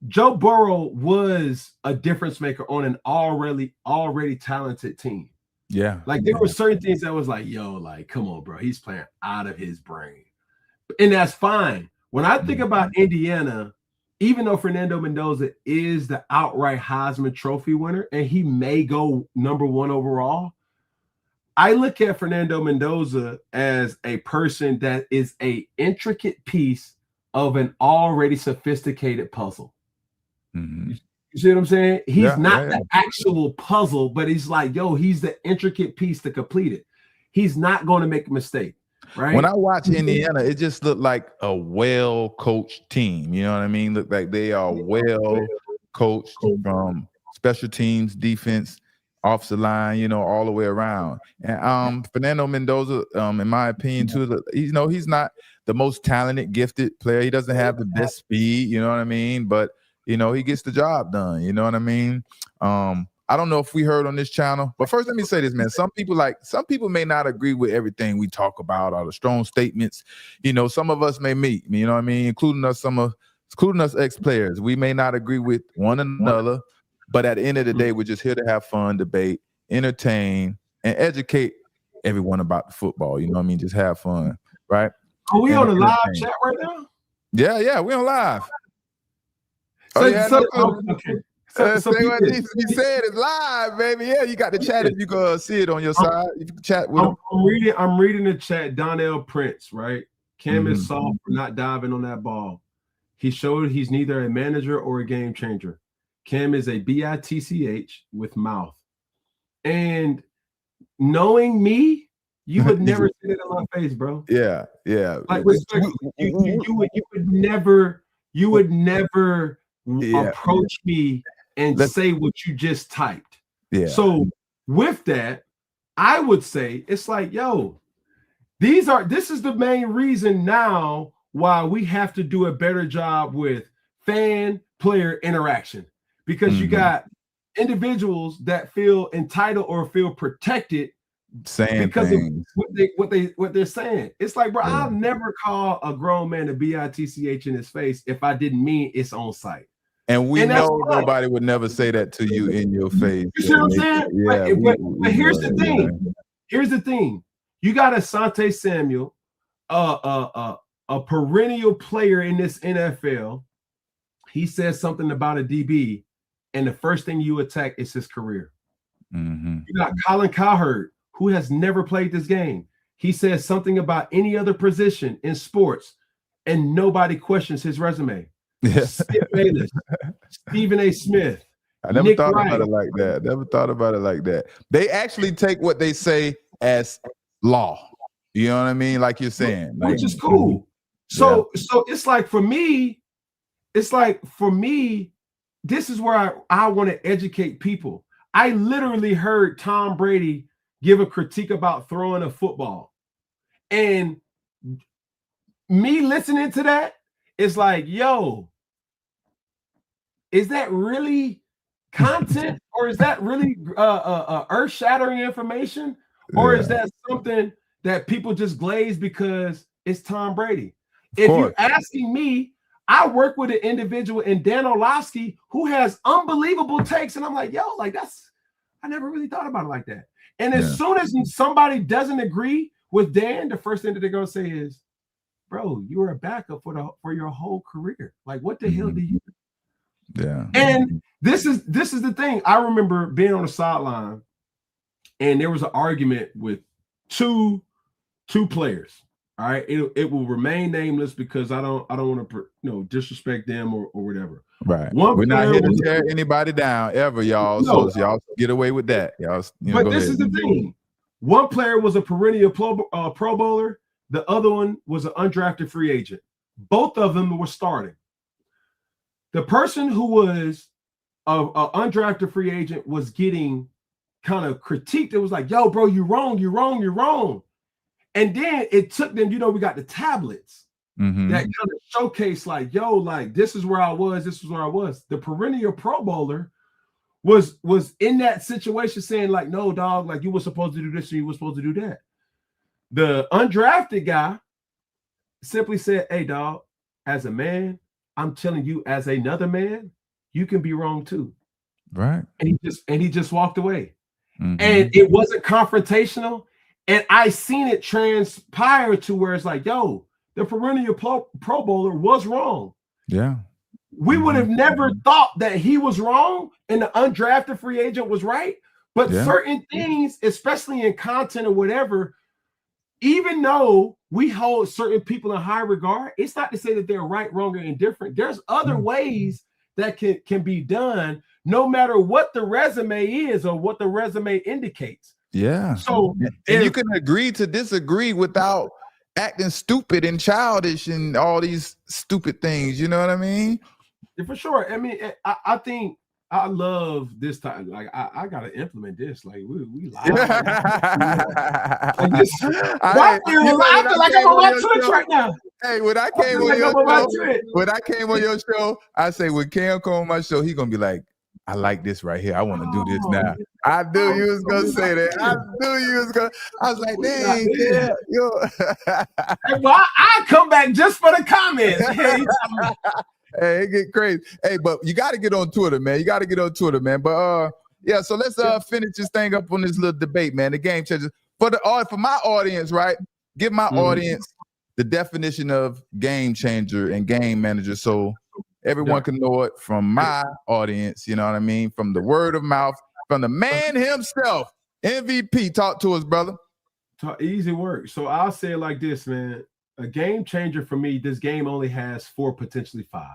Joe Burrow was a difference maker on an already talented team. Yeah. Like there were certain things that was like, yo, like, come on, bro, he's playing out of his brain. And that's fine. When I think about Indiana, even though Fernando Mendoza is the outright Heisman Trophy winner and he may go number 1 overall, I look at Fernando Mendoza as a person that is an intricate piece of an already sophisticated puzzle. Mm-hmm. You see what I'm saying? He's not the actual puzzle, but he's like, yo, he's the intricate piece to complete it. He's not going to make a mistake. Right. When I watch Indiana, it just looked like a well-coached team. You know what I mean? Look like they are well-coached from special teams, defense, offensive line, all the way around. And Fernando Mendoza, in my opinion, too, he's not the most talented, gifted player. He doesn't have the best speed, you know what I mean? But he gets the job done. You know what I mean? I don't know if we heard on this channel, but first let me say this, man. Some people may not agree with everything we talk about, or the strong statements. Some of us may meet, you know what I mean, including us ex-players. We may not agree with one another, but at the end of the day, we're just here to have fun, debate, entertain, and educate everyone about the football. You know what I mean? Just have fun, right? Are we on a live chat right now? Yeah, we're on live. Okay. Say what needs to be said is live, baby. Yeah, you got the chat if you can see it on your side. You can chat with them. I'm reading the chat. Donnell Prince, right? Cam is soft for not diving on that ball. He showed he's neither a manager or a game changer. Cam is a bitch with mouth. And knowing me, you would never say it in my face, bro. Yeah. Like respect, you would never approach me and say what you just typed. Yeah. So with that, I would say it's like, yo, this is the main reason now why we have to do a better job with fan player interaction, because you got individuals that feel entitled or feel protected saying because things. of what they're saying. It's like, bro, I'll never call a grown man a bitch in his face if I didn't mean it's on site. And we And that's know fine. nobody would never say that to you in your face. You see what I'm saying? Yeah. But here's the thing. Here's the thing. You got Asante Samuel, a perennial player in this NFL. He says something about a DB, and the first thing you attack is his career. Mm-hmm. You got Colin Cowherd, who has never played this game. He says something about any other position in sports, and nobody questions his resume. Yeah. Skip Bayless, Stephen A. Smith. I never Nick thought Wright. about it like that. Never thought about it like that. They actually take what they say as law. You know what I mean? Like you're saying. Which is cool. So it's like for me, this is where I want to educate people. I literally heard Tom Brady give a critique about throwing a football. And me listening to that, it's like, yo, is that really content, or is that really earth-shattering information, or is that something that people just glaze because it's Tom Brady? If you're asking me, I work with an individual in Dan Orlovsky who has unbelievable takes, and I'm like, yo, like I never really thought about it like that. And as soon as somebody doesn't agree with Dan, the first thing that they're gonna say is, bro, you were a backup for your whole career. Like, what the hell do you do? Yeah. And this is the thing. I remember being on the sideline, and there was an argument with two players. All right, it will remain nameless because I don't want to disrespect them or whatever. Right. We're not here to tear anybody down ever, y'all. No. So y'all get away with that, y'all. But this is the thing. One player was a perennial Pro Bowler. The other one was an undrafted free agent. Both of them were starting. The person who was an undrafted free agent was getting kind of critiqued. It was like, yo, bro, you're wrong. And then it took them, we got the tablets that kind of showcase like, yo, like this is where I was. The perennial Pro Bowler was in that situation saying like, no, dog, like you were supposed to do this and you were supposed to do that. The undrafted guy simply said, hey, dog, as a man, I'm telling you, as another man, you can be wrong too. Right. And he just walked away. And it wasn't confrontational. And I seen it transpire to where it's like, yo, the perennial Pro Bowler was wrong. Yeah. We would have never thought that he was wrong and the undrafted free agent was right. But certain things, especially in content or whatever, even though we hold certain people in high regard, it's not to say that they're right, wrong, or indifferent. There's other ways that can be done, no matter what the resume is or what the resume indicates. Yeah. So and you can agree to disagree without acting stupid and childish and all these stupid things. You know what I mean? For sure. I mean, I think I love this time. Like I gotta implement this. Like we live. Like this. I feel like I'm on my Twitch right now. Hey, when I came on your show, I say when Cam come on my show, he gonna be like, I like this right here. I want to do this now. I knew you was gonna say that. I knew you was gonna. I was like, dang, yeah, yo. Well, I come back just for the comments. Hey, it get crazy. Hey, but you got to get on Twitter, man. You got to get on Twitter, man. But yeah. So let's finish this thing up on this little debate, man. The game changers for my audience, right? Give my audience the definition of game changer and game manager, so everyone can know it from my audience. You know what I mean? From the word of mouth, from the man himself, MVP. Talk to us, brother. Easy work. So I'll say it like this, man. A game changer for me, this game only has 4, potentially 5,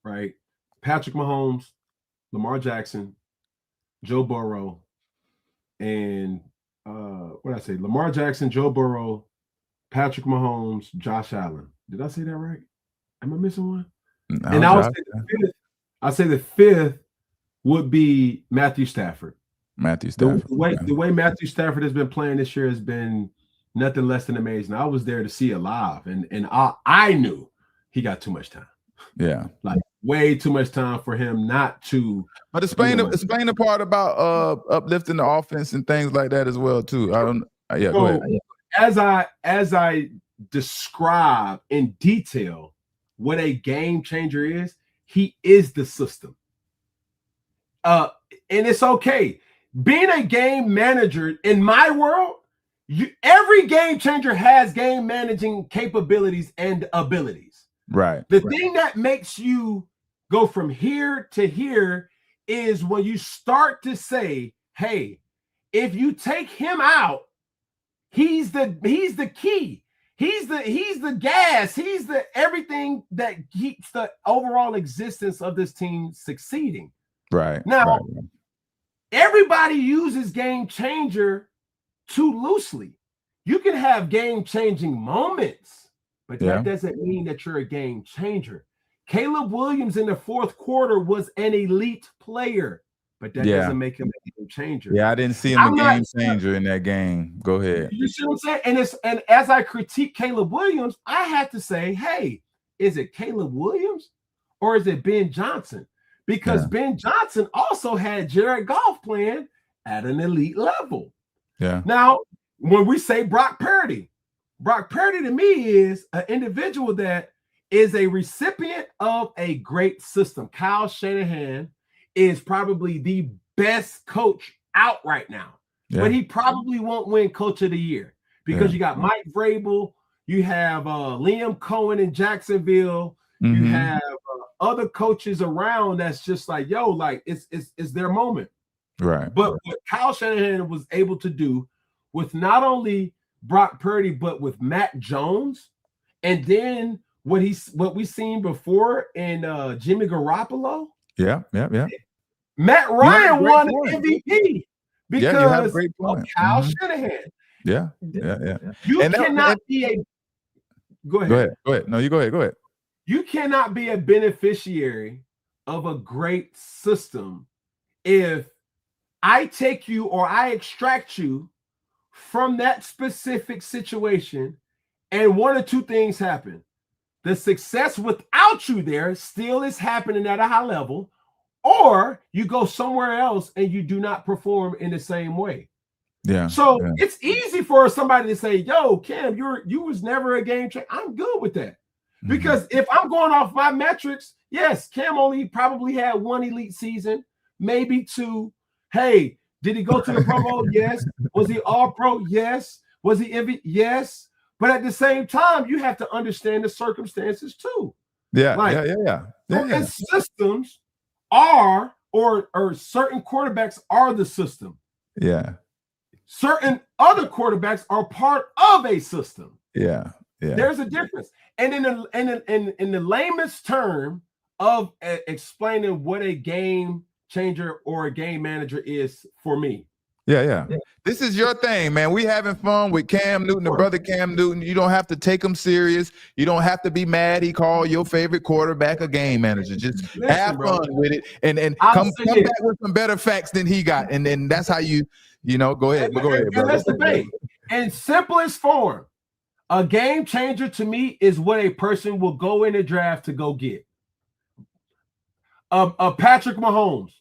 right? Patrick Mahomes, Lamar Jackson, Joe Burrow, and what did I say? Lamar Jackson, Joe Burrow, Patrick Mahomes, Josh Allen. Did I say that right? Am I missing one? No, and I'll say the fifth would be Matthew Stafford. The way Matthew Stafford has been playing this year has been nothing less than amazing. I was there to see it live, and I knew he got too much time. Yeah, like way too much time for him not to. But explain the part about uplifting the offense and things like that as well too. I don't. Yeah, go ahead. As I describe in detail what a game changer is, he is the system. And it's okay. Being a game manager in my world, every game changer has game managing capabilities and abilities. Right. The thing that makes you go from here to here is when you start to say, hey, if you take him out, he's the key. He's the gas. He's the everything that keeps the overall existence of this team succeeding. Right. Now, right. Everybody uses game changer too loosely. You can have game-changing moments, but that doesn't mean that you're a game changer. Caleb Williams in the fourth quarter was an elite player, but that doesn't make him a game changer. Yeah, I didn't see him a game changer in that game. Go ahead. You see what I'm saying? And as I critique Caleb Williams, I had to say, hey, is it Caleb Williams or is it Ben Johnson? Because Ben Johnson also had Jared Goff playing at an elite level. Yeah. Now, when we say Brock Purdy to me is an individual that is a recipient of a great system. Kyle Shanahan is probably the best coach out right now, but he probably won't win Coach of the Year because you got Mike Vrabel, you have Liam Cohen in Jacksonville, you have other coaches around that's just like, yo, like it's their moment. Right. But what Kyle Shanahan was able to do with not only Brock Purdy, but with Mac Jones, and then what we seen before in Jimmy Garoppolo. Yeah. Matt Ryan won an MVP because of Kyle Shanahan. Yeah. You cannot be a go ahead. No, you go ahead. You cannot be a beneficiary of a great system if I take you or I extract you from that specific situation and one or two things happen. The success without you there still is happening at a high level, or you go somewhere else and you do not perform in the same way. Yeah. So it's easy for somebody to say, yo, Cam, you was never a game changer. I'm good with that. Because if I'm going off my metrics, yes, Cam only probably had one elite season, maybe two. Hey, did he go to the Pro Bowl? Yes. Was he all pro? Yes. Was he MVP? Yes. But at the same time, you have to understand the circumstances too. Yeah. And systems are, or certain quarterbacks are the system. Yeah. Certain other quarterbacks are part of a system. Yeah. There's a difference. And in the lamest term of explaining what a game changer or a game manager is for me. Yeah. This is your thing, man. We having fun with Cam Newton, the brother Cam Newton. You don't have to take him serious. You don't have to be mad he called your favorite quarterback a game manager. Just have fun with it and come back with some better facts than he got. And then that's how you go ahead. Go ahead, brother. Let's debate. In simplest form, a game changer to me is what a person will go in the draft to go get. Patrick Mahomes.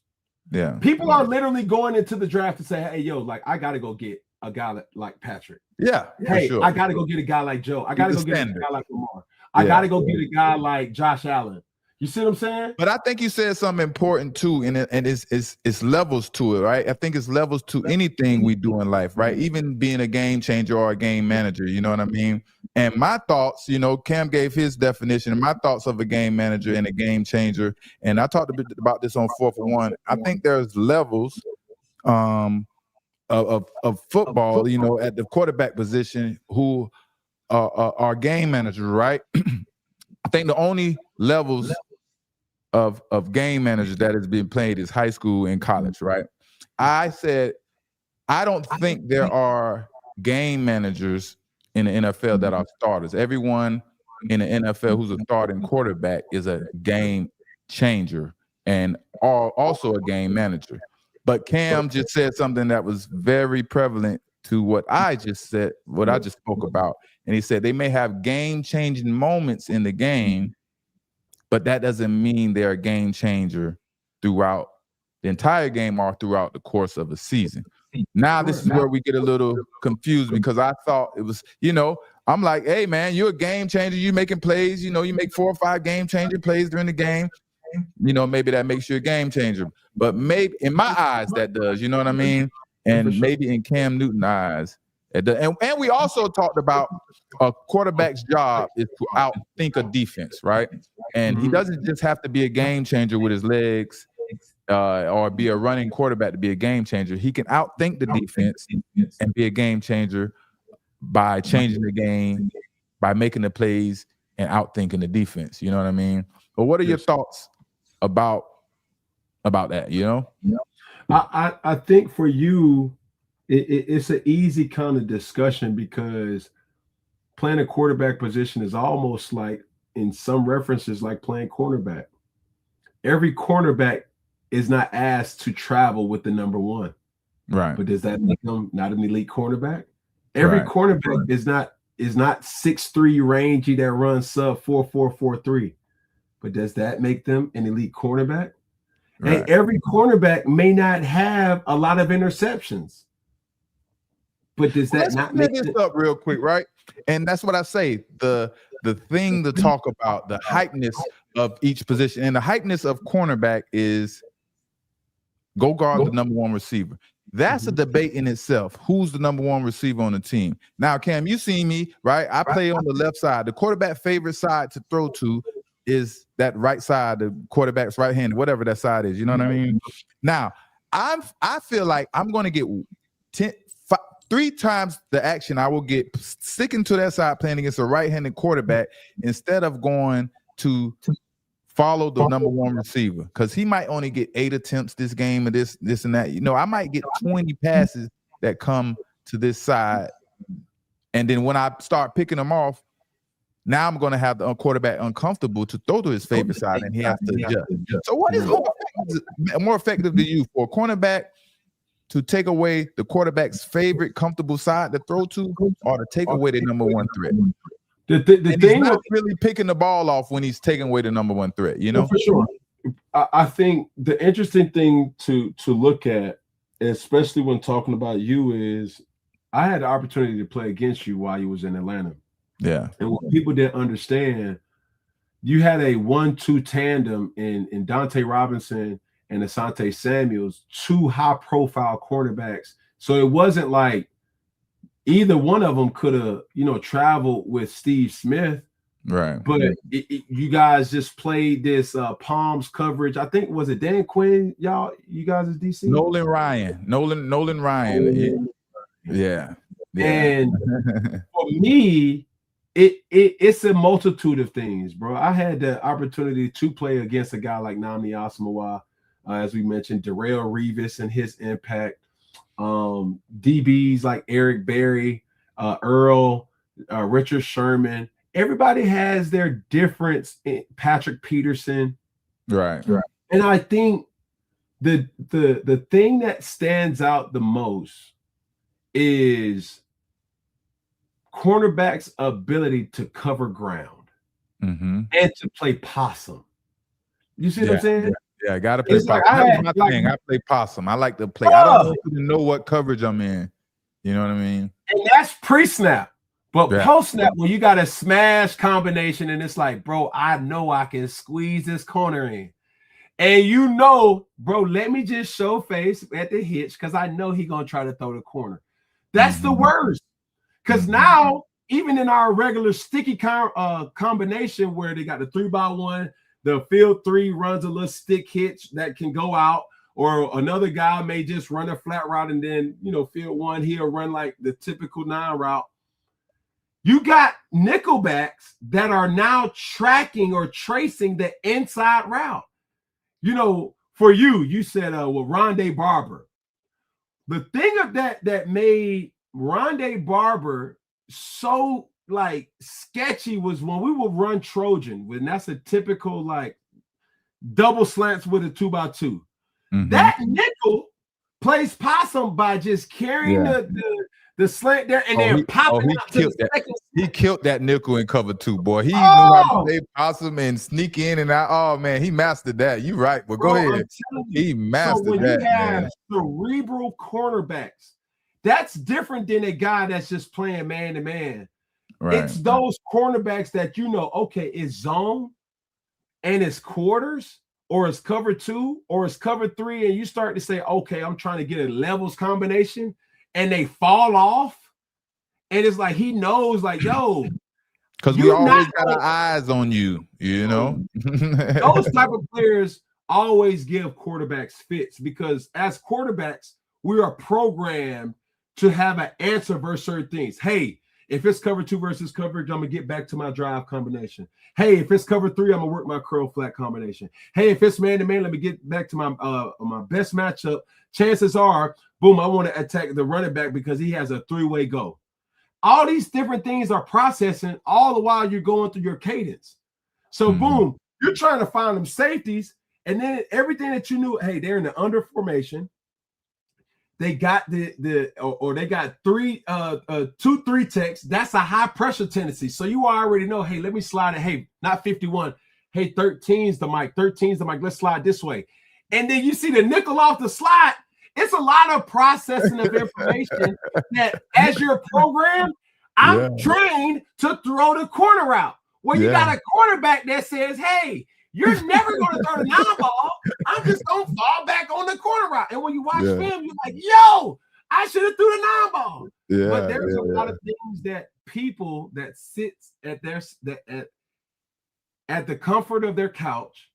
Yeah. People are literally going into the draft to say, hey, yo, like, I got to go get a guy like Patrick. Yeah. Hey, sure. I got to go get a guy like Joe. I got to go get a guy like Lamar. I got to go get a guy like Josh Allen. You see what I'm saying? But I think you said something important too, and it's levels to it, right? I think it's levels to anything we do in life, right? Even being a game changer or a game manager, you know what I mean? And my thoughts, Cam gave his definition, and my thoughts of a game manager and a game changer, and I talked a bit about this on 4th and 1. I think there's levels of football, at the quarterback position who are game managers, right? I think the only levels of game managers that has been played is high school and college, right? I said I don't think there are game managers in the NFL that are starters. Everyone in the NFL who's a starting quarterback is a game changer and also a game manager. But Cam just said something that was very prevalent to what I just said, what I just spoke about. And he said they may have game-changing moments in the game, but that doesn't mean they're a game changer throughout the entire game or throughout the course of a season. Now, this is where we get a little confused because I thought it was, I'm like, hey, man, you're a game changer. You're making plays. You make 4 or 5 game-changing plays during the game. you know, maybe that makes you a game changer. But maybe in my eyes, that does, you know what I mean? And maybe in Cam Newton's eyes, it does. And we also talked about a quarterback's job is to outthink a defense, right? And he doesn't just have to be a game changer with his legs or be a running quarterback to be a game changer. He can outthink the defense and be a game changer by changing the game, by making the plays and outthinking the defense. You know what I mean? But what are your thoughts about that? You know, I think for you, it's an easy kind of discussion because playing a quarterback position is almost like, in some references, like playing cornerback. Every cornerback is not asked to travel with the number one, right? But does that make them not an elite cornerback? Every cornerback is not 6'3" rangy that runs sub 4.443. But does that make them an elite cornerback? Right. And every cornerback may not have a lot of interceptions. But does that not make this up real quick, right? And that's what I say. The thing to talk about, the hypeness of each position. And the hypeness of cornerback is go guard the number one receiver. That's a debate in itself. Who's the number one receiver on the team? Now, Cam, you see me, right? I play on the left side. The quarterback favorite side to throw to is that right side, the quarterback's right hand, whatever that side is. You know what I mean? Now, I feel like I'm going to get 3 times the action I will get sticking to that side playing against a right-handed quarterback instead of going to follow the number one receiver, because he might only get 8 attempts this game or this and that. You know, I might get 20 passes that come to this side. And then when I start picking them off, now I'm going to have the quarterback uncomfortable to throw to his favorite side, and he has to adjust. So what is more effective to you, for a cornerback to take away the quarterback's favorite comfortable side to throw to, or to take away the number one threat? The thing, he's not really picking the ball off when he's taking away the number one threat, you know? For sure. I think the interesting thing to look at, especially when talking about you, is I had the opportunity to play against you while you was in Atlanta. Yeah. And what people didn't understand, you had a 1-2 tandem in Dante Robinson and Asante Samuels, 2 high-profile cornerbacks. So it wasn't like either one of them could have, traveled with Steve Smith. Right. But you guys just played this Palms coverage. I think, was it Dan Quinn? You guys is DC? Nolan Ryan. Yeah. And for me, it's a multitude of things, bro. I had the opportunity to play against a guy like Nnamdi Asomugha, as we mentioned, Darrelle Revis and his impact. DBs like Eric Berry, Earl, Richard Sherman. Everybody has their difference. Patrick Peterson, right. And I think the thing that stands out the most is cornerbacks' ability to cover ground and to play possum. You see what I'm saying? Yeah, I gotta play possum. That's my thing. I play possum. I like to play. I don't know what coverage I'm in. You know what I mean? And that's pre-snap. But post-snap, when you got a smash combination and it's like, bro, I know I can squeeze this corner in. And bro, let me just show face at the hitch because I know he's going to try to throw the corner. That's the worst. Because now, even in our regular sticky combination where they got the 3x1, the field 3 runs a little stick hitch that can go out, or another guy may just run a flat route and then, field 1, he'll run like the typical 9 route. You got nickelbacks that are now tracking or tracing the inside route. For you said with Rondé Barber. The thing of that made Rondé Barber so sketchy was when we would run Trojan, when that's a typical double slants with a 2x2. That nickel plays possum by just carrying the slant there and then popping out to the second. He killed that nickel in cover 2, boy. He knew how to play possum and sneak in and out. Oh man, he mastered that. You're right. But go ahead. He mastered that. You have cerebral cornerbacks, that's different than a guy that's just playing man to man. Right. It's those cornerbacks that okay, it's zone and it's quarters, or it's cover 2 or it's cover 3, and you start to say, okay, I'm trying to get a levels combination, and they fall off, and it's like he knows, like, yo, because we always got our eyes on you, you know. Those type of players always give quarterbacks fits, because as quarterbacks, we are programmed to have an answer versus certain things. Hey, if it's cover 2 versus coverage, I'm gonna get back to my drive combination. Hey, if it's cover 3, I'm gonna work my curl flat combination. Hey, if it's man to man, let me get back to my my best matchup. Chances are, boom, I want to attack the running back because he has a 3-way go. All these different things are processing all the while you're going through your cadence. So boom, you're trying to find them safeties, and then everything that you knew, hey, they're in the under formation. They got they got 2-3 techs. That's a high pressure tendency. So you already know, hey, let me slide it. Hey, not 51. Hey, 13's the mic. 13's the mic. Let's slide this way. And then you see the nickel off the slide. It's a lot of processing of information that as you're programmed, I'm trained to throw the corner out. Well, you got a quarterback that says, hey, you're never going to throw the non-ball. I'm just going to fall back on the corner route. And when you watch film, you're like, yo, I should have threw the non-ball. But there's a lot of things that people that sits at their at the comfort of their couch,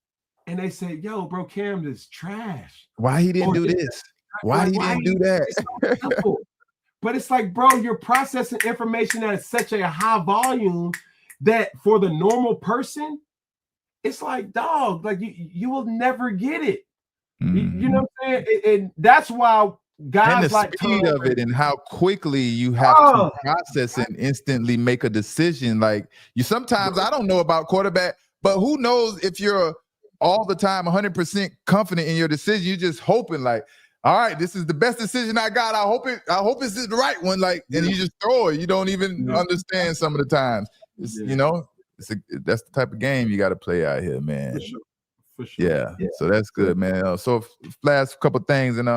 and they say, yo, bro, Cam is trash. Why he didn't do this? Why he didn't do that? But it's like, bro, you're processing information at such a high volume that for the normal person, it's like, dog, like you will never get it. You know what I'm saying? And that's why guys and the like speed of it and how quickly you have to process and instantly make a decision. Like sometimes I don't know about quarterback, but who knows if you're all the time 100% confident in your decision. You're just hoping, like, all right, this is the best decision I got. I hope it's the right one. Like, and you just throw it. You don't even understand some of the times. You know. That's the type of game you got to play out here, man. For sure. Yeah. So that's good, man. So last couple things, and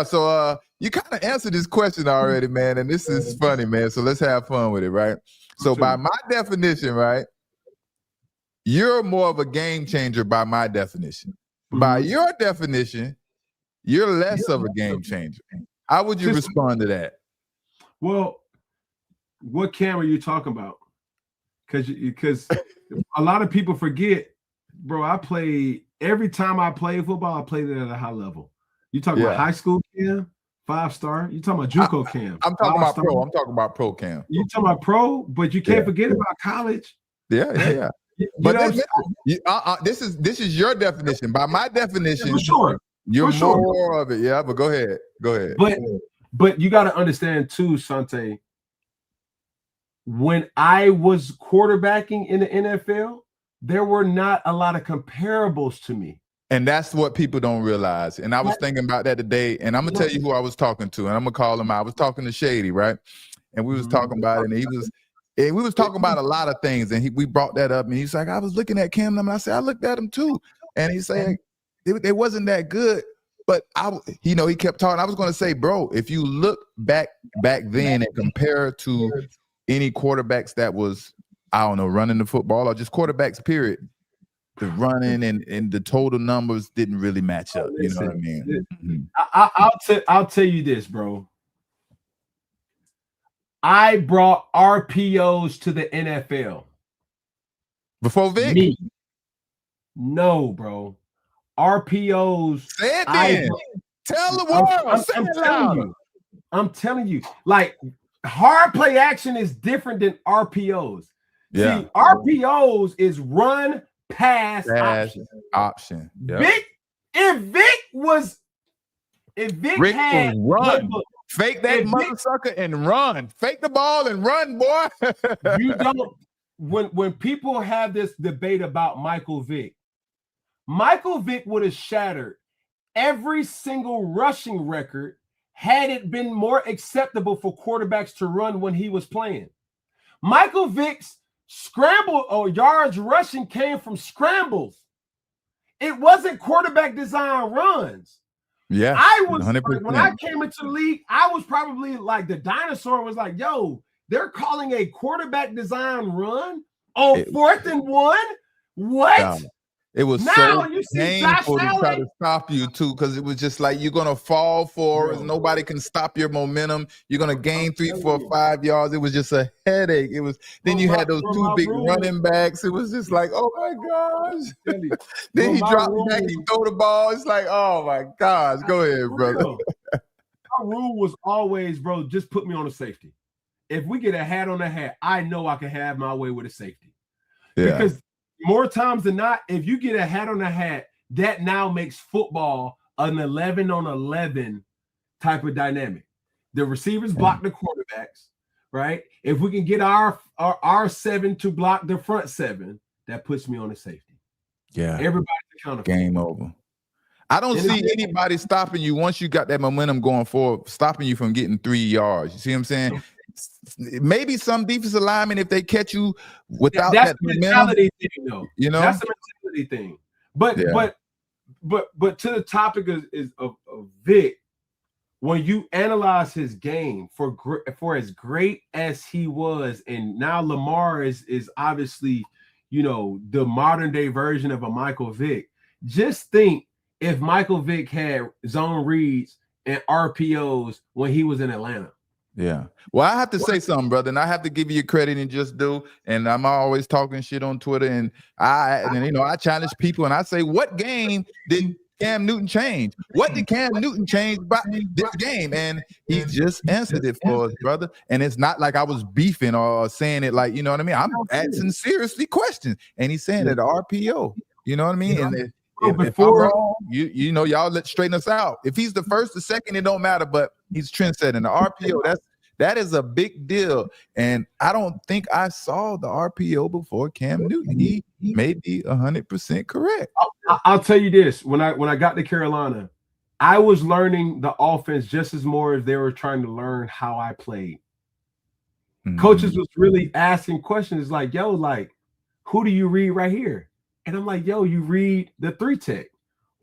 so you kind of answered this question already, man, and this is funny, man. So let's have fun with it, right? So by my definition, right, you're more of a game changer by my definition. By your definition, you're less of a game changer. How would you respond to that? Well, what Cam are you talking about? Because a lot of people forget, bro, every time I played football, I played it at a high level. You talking about high school Cam, 5-star? You talking about JUCO Cam? I'm talking about pro. I'm talking about pro Cam. You talking about pro, but you can't forget about college. Yeah. But this is your definition. By my definition, for sure. You're more of it. Yeah, but go ahead. But you got to understand too, Asante, when I was quarterbacking in the NFL, there were not a lot of comparables to me. And that's what people don't realize. And I was thinking about that today, and I'm going to tell you who I was talking to, and I'm going to call him out. I was talking to Shady, right? And we was talking about it, and we was talking about a lot of things, and we brought that up, and he's like, I was looking at Cam, and I said, I looked at him too. And he said, it wasn't that good. But he kept talking. I was going to say, bro, if you look back then and compare to any quarterbacks that was, I don't know, running the football or just quarterbacks, period, the running and the total numbers didn't really match up. You know what I mean? I'll tell you this, bro. I brought RPOs to the NFL. Before Vic? Me. No, bro. RPOs. Say it then. Tell the world. I'm telling you. Like, hard play action is different than RPOs. Yeah. See, RPOs is run, pass, option. Yep. If Vic Rick had run, fake that motherfucker and run. Fake the ball and run, boy. You don't. When people have this debate about Michael Vick would have shattered every single rushing record had it been more acceptable for quarterbacks to run when he was playing. Michael Vick's scramble or yards rushing came from scrambles. It wasn't quarterback design runs. Yeah, I was 100%. When I came into the league, I was probably like the dinosaur was like, yo, they're calling a quarterback design run on 4th and 1. What? It was Now so you see Josh painful to try Allen. to stop you too, because it was just like you're gonna fall forward. Nobody can stop your momentum. You're gonna gain 3, 4, 5 yards. It was just a headache. It was. Then you had those two big running backs. It was just like, oh my gosh. Then he dropped back, he throw the ball. It's like, oh my gosh. Go ahead, brother. My rule was always, bro, just put me on a safety. If we get a hat on the hat, I know I can have my way with a safety. Yeah. Because more times than not, if you get a hat on the hat, that now makes football an 11-on-11 type of dynamic. The receivers block the quarterbacks, right? If we can get our 7 to block the front 7, that puts me on a safety. Yeah. Everybody's accountable. Game over. I don't see anybody stopping you once you got that momentum going forward, stopping you from getting 3 yards. You see what I'm saying? Maybe some defensive linemen, if they catch you without that mentality thing, though. You know, that's a mentality thing. But to the topic of Vic, when you analyze his game for as great as he was, and now Lamar is obviously, you know, the modern day version of a Michael Vick. Just think if Michael Vick had zone reads and RPOs when he was in Atlanta. Yeah. Well, I have to say something, brother, and I have to give you credit and just do. And I'm always talking shit on Twitter, and I challenge people, and I say, what game did Cam Newton change? What did Cam Newton change about this game? And he just answered it for us, brother. And it's not like I was beefing or saying it like, you know what I mean? I'm asking seriously questions, and he's saying that the RPO. You know what I mean? And if I'm wrong, you know, y'all let's straighten us out. If he's the first, the second, it don't matter, but he's trendsetting. The RPO, that is a big deal. And I don't think I saw the RPO before Cam Newton. He may be 100% correct. I'll tell you this. When I got to Carolina, I was learning the offense just as more as they were trying to learn how I played. Mm-hmm. Coaches was really asking questions like, yo, like, who do you read right here? And I'm like, yo, you read the 3-tech.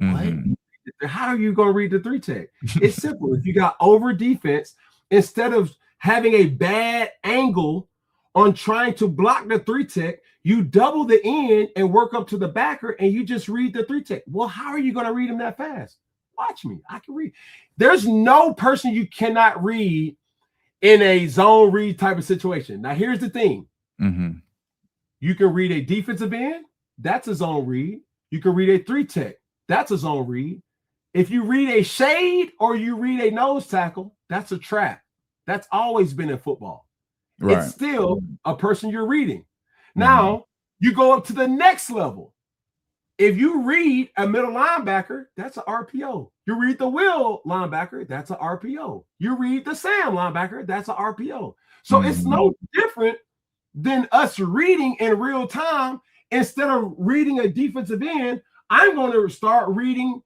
Mm-hmm. What? How are you going to read the 3-tech? It's simple. If you got over defense, instead of having a bad angle on trying to block the 3-tech, you double the end and work up to the backer, and you just read the 3-tech. Well, how are you going to read them that fast? Watch me. I can read. There's no person you cannot read in a zone read type of situation. Now, here's the thing. Mm-hmm. You can read a defensive end. That's a zone read. You can read a 3-tech. That's a zone read. If you read a shade or you read a nose tackle, that's a trap. That's always been in football. Right. It's still a person you're reading. Now, you go up to the next level. If you read a middle linebacker, that's an RPO. You read the Will linebacker, that's an RPO. You read the Sam linebacker, that's an RPO. So it's no different than us reading in real time. Instead of reading a defensive end, I'm going to start reading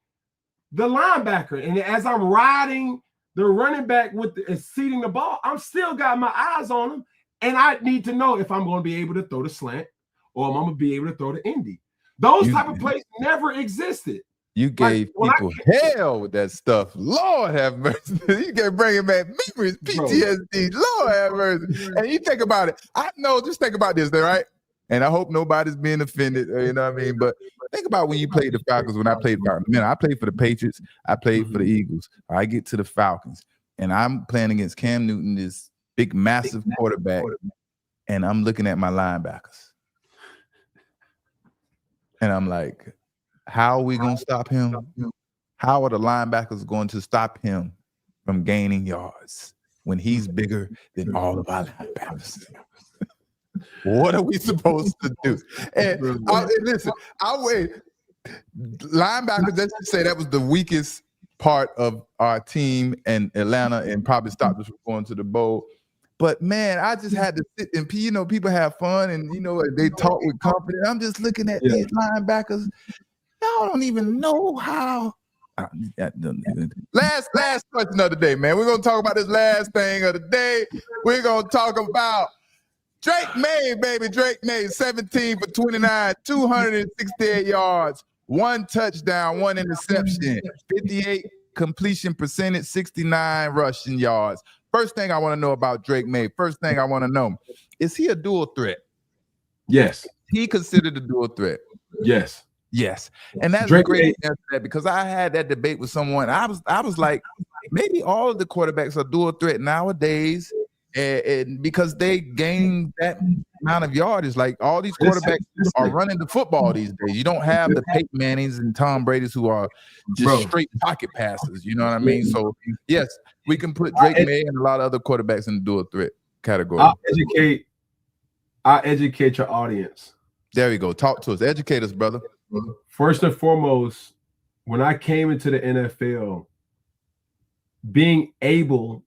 the linebacker. And as I'm riding the running back with seating the ball, I'm still got my eyes on him. And I need to know if I'm going to be able to throw the slant or I'm going to be able to throw the indie. Those type of plays never existed. You gave people hell with that stuff. Lord have mercy. You can bring it back memories, PTSD. Lord have mercy. And you think about it. Just think about this, right? And I hope nobody's being offended, you know what I mean? But think about when you played the Falcons, when I played Falcons. Man, I played for the Patriots. I played for the Eagles. I get to the Falcons, and I'm playing against Cam Newton, this big, massive quarterback, and I'm looking at my linebackers. And I'm like, how are we going to stop him? How are the linebackers going to stop him from gaining yards when he's bigger than all of our linebackers? What are we supposed to do? And listen, linebackers, let's just say that was the weakest part of our team in Atlanta and probably stopped us from going to the bowl. But man, I just had to sit and, you know, people have fun and, you know, they talk with confidence. I'm just looking at these linebackers. Y'all don't even know how. Last question of the day, man. We're going to talk about this last thing of the day. We're going to talk about Drake May, baby. Drake May, 17 for 29, 268 yards, 1 touchdown, 1 interception, 58 completion percentage, 69 rushing yards. First thing I want to know about Drake May. First thing I want to know, is he a dual threat? Yes. He considered a dual threat? Yes. Yes, and that's Drake great May- to answer that, because I had that debate with someone. I was like, maybe all of the quarterbacks are dual threat nowadays, and because they gain that amount of yardage. Like all these quarterbacks are running the football these days. You don't have the Peyton Mannings and Tom Brady's who are just straight pocket passes. You know what I mean? So yes, we can put Drake May and a lot of other quarterbacks in the dual threat category. I'll educate your audience. There we go. Talk to us. Educate us, brother. First and foremost, when I came into the NFL, being able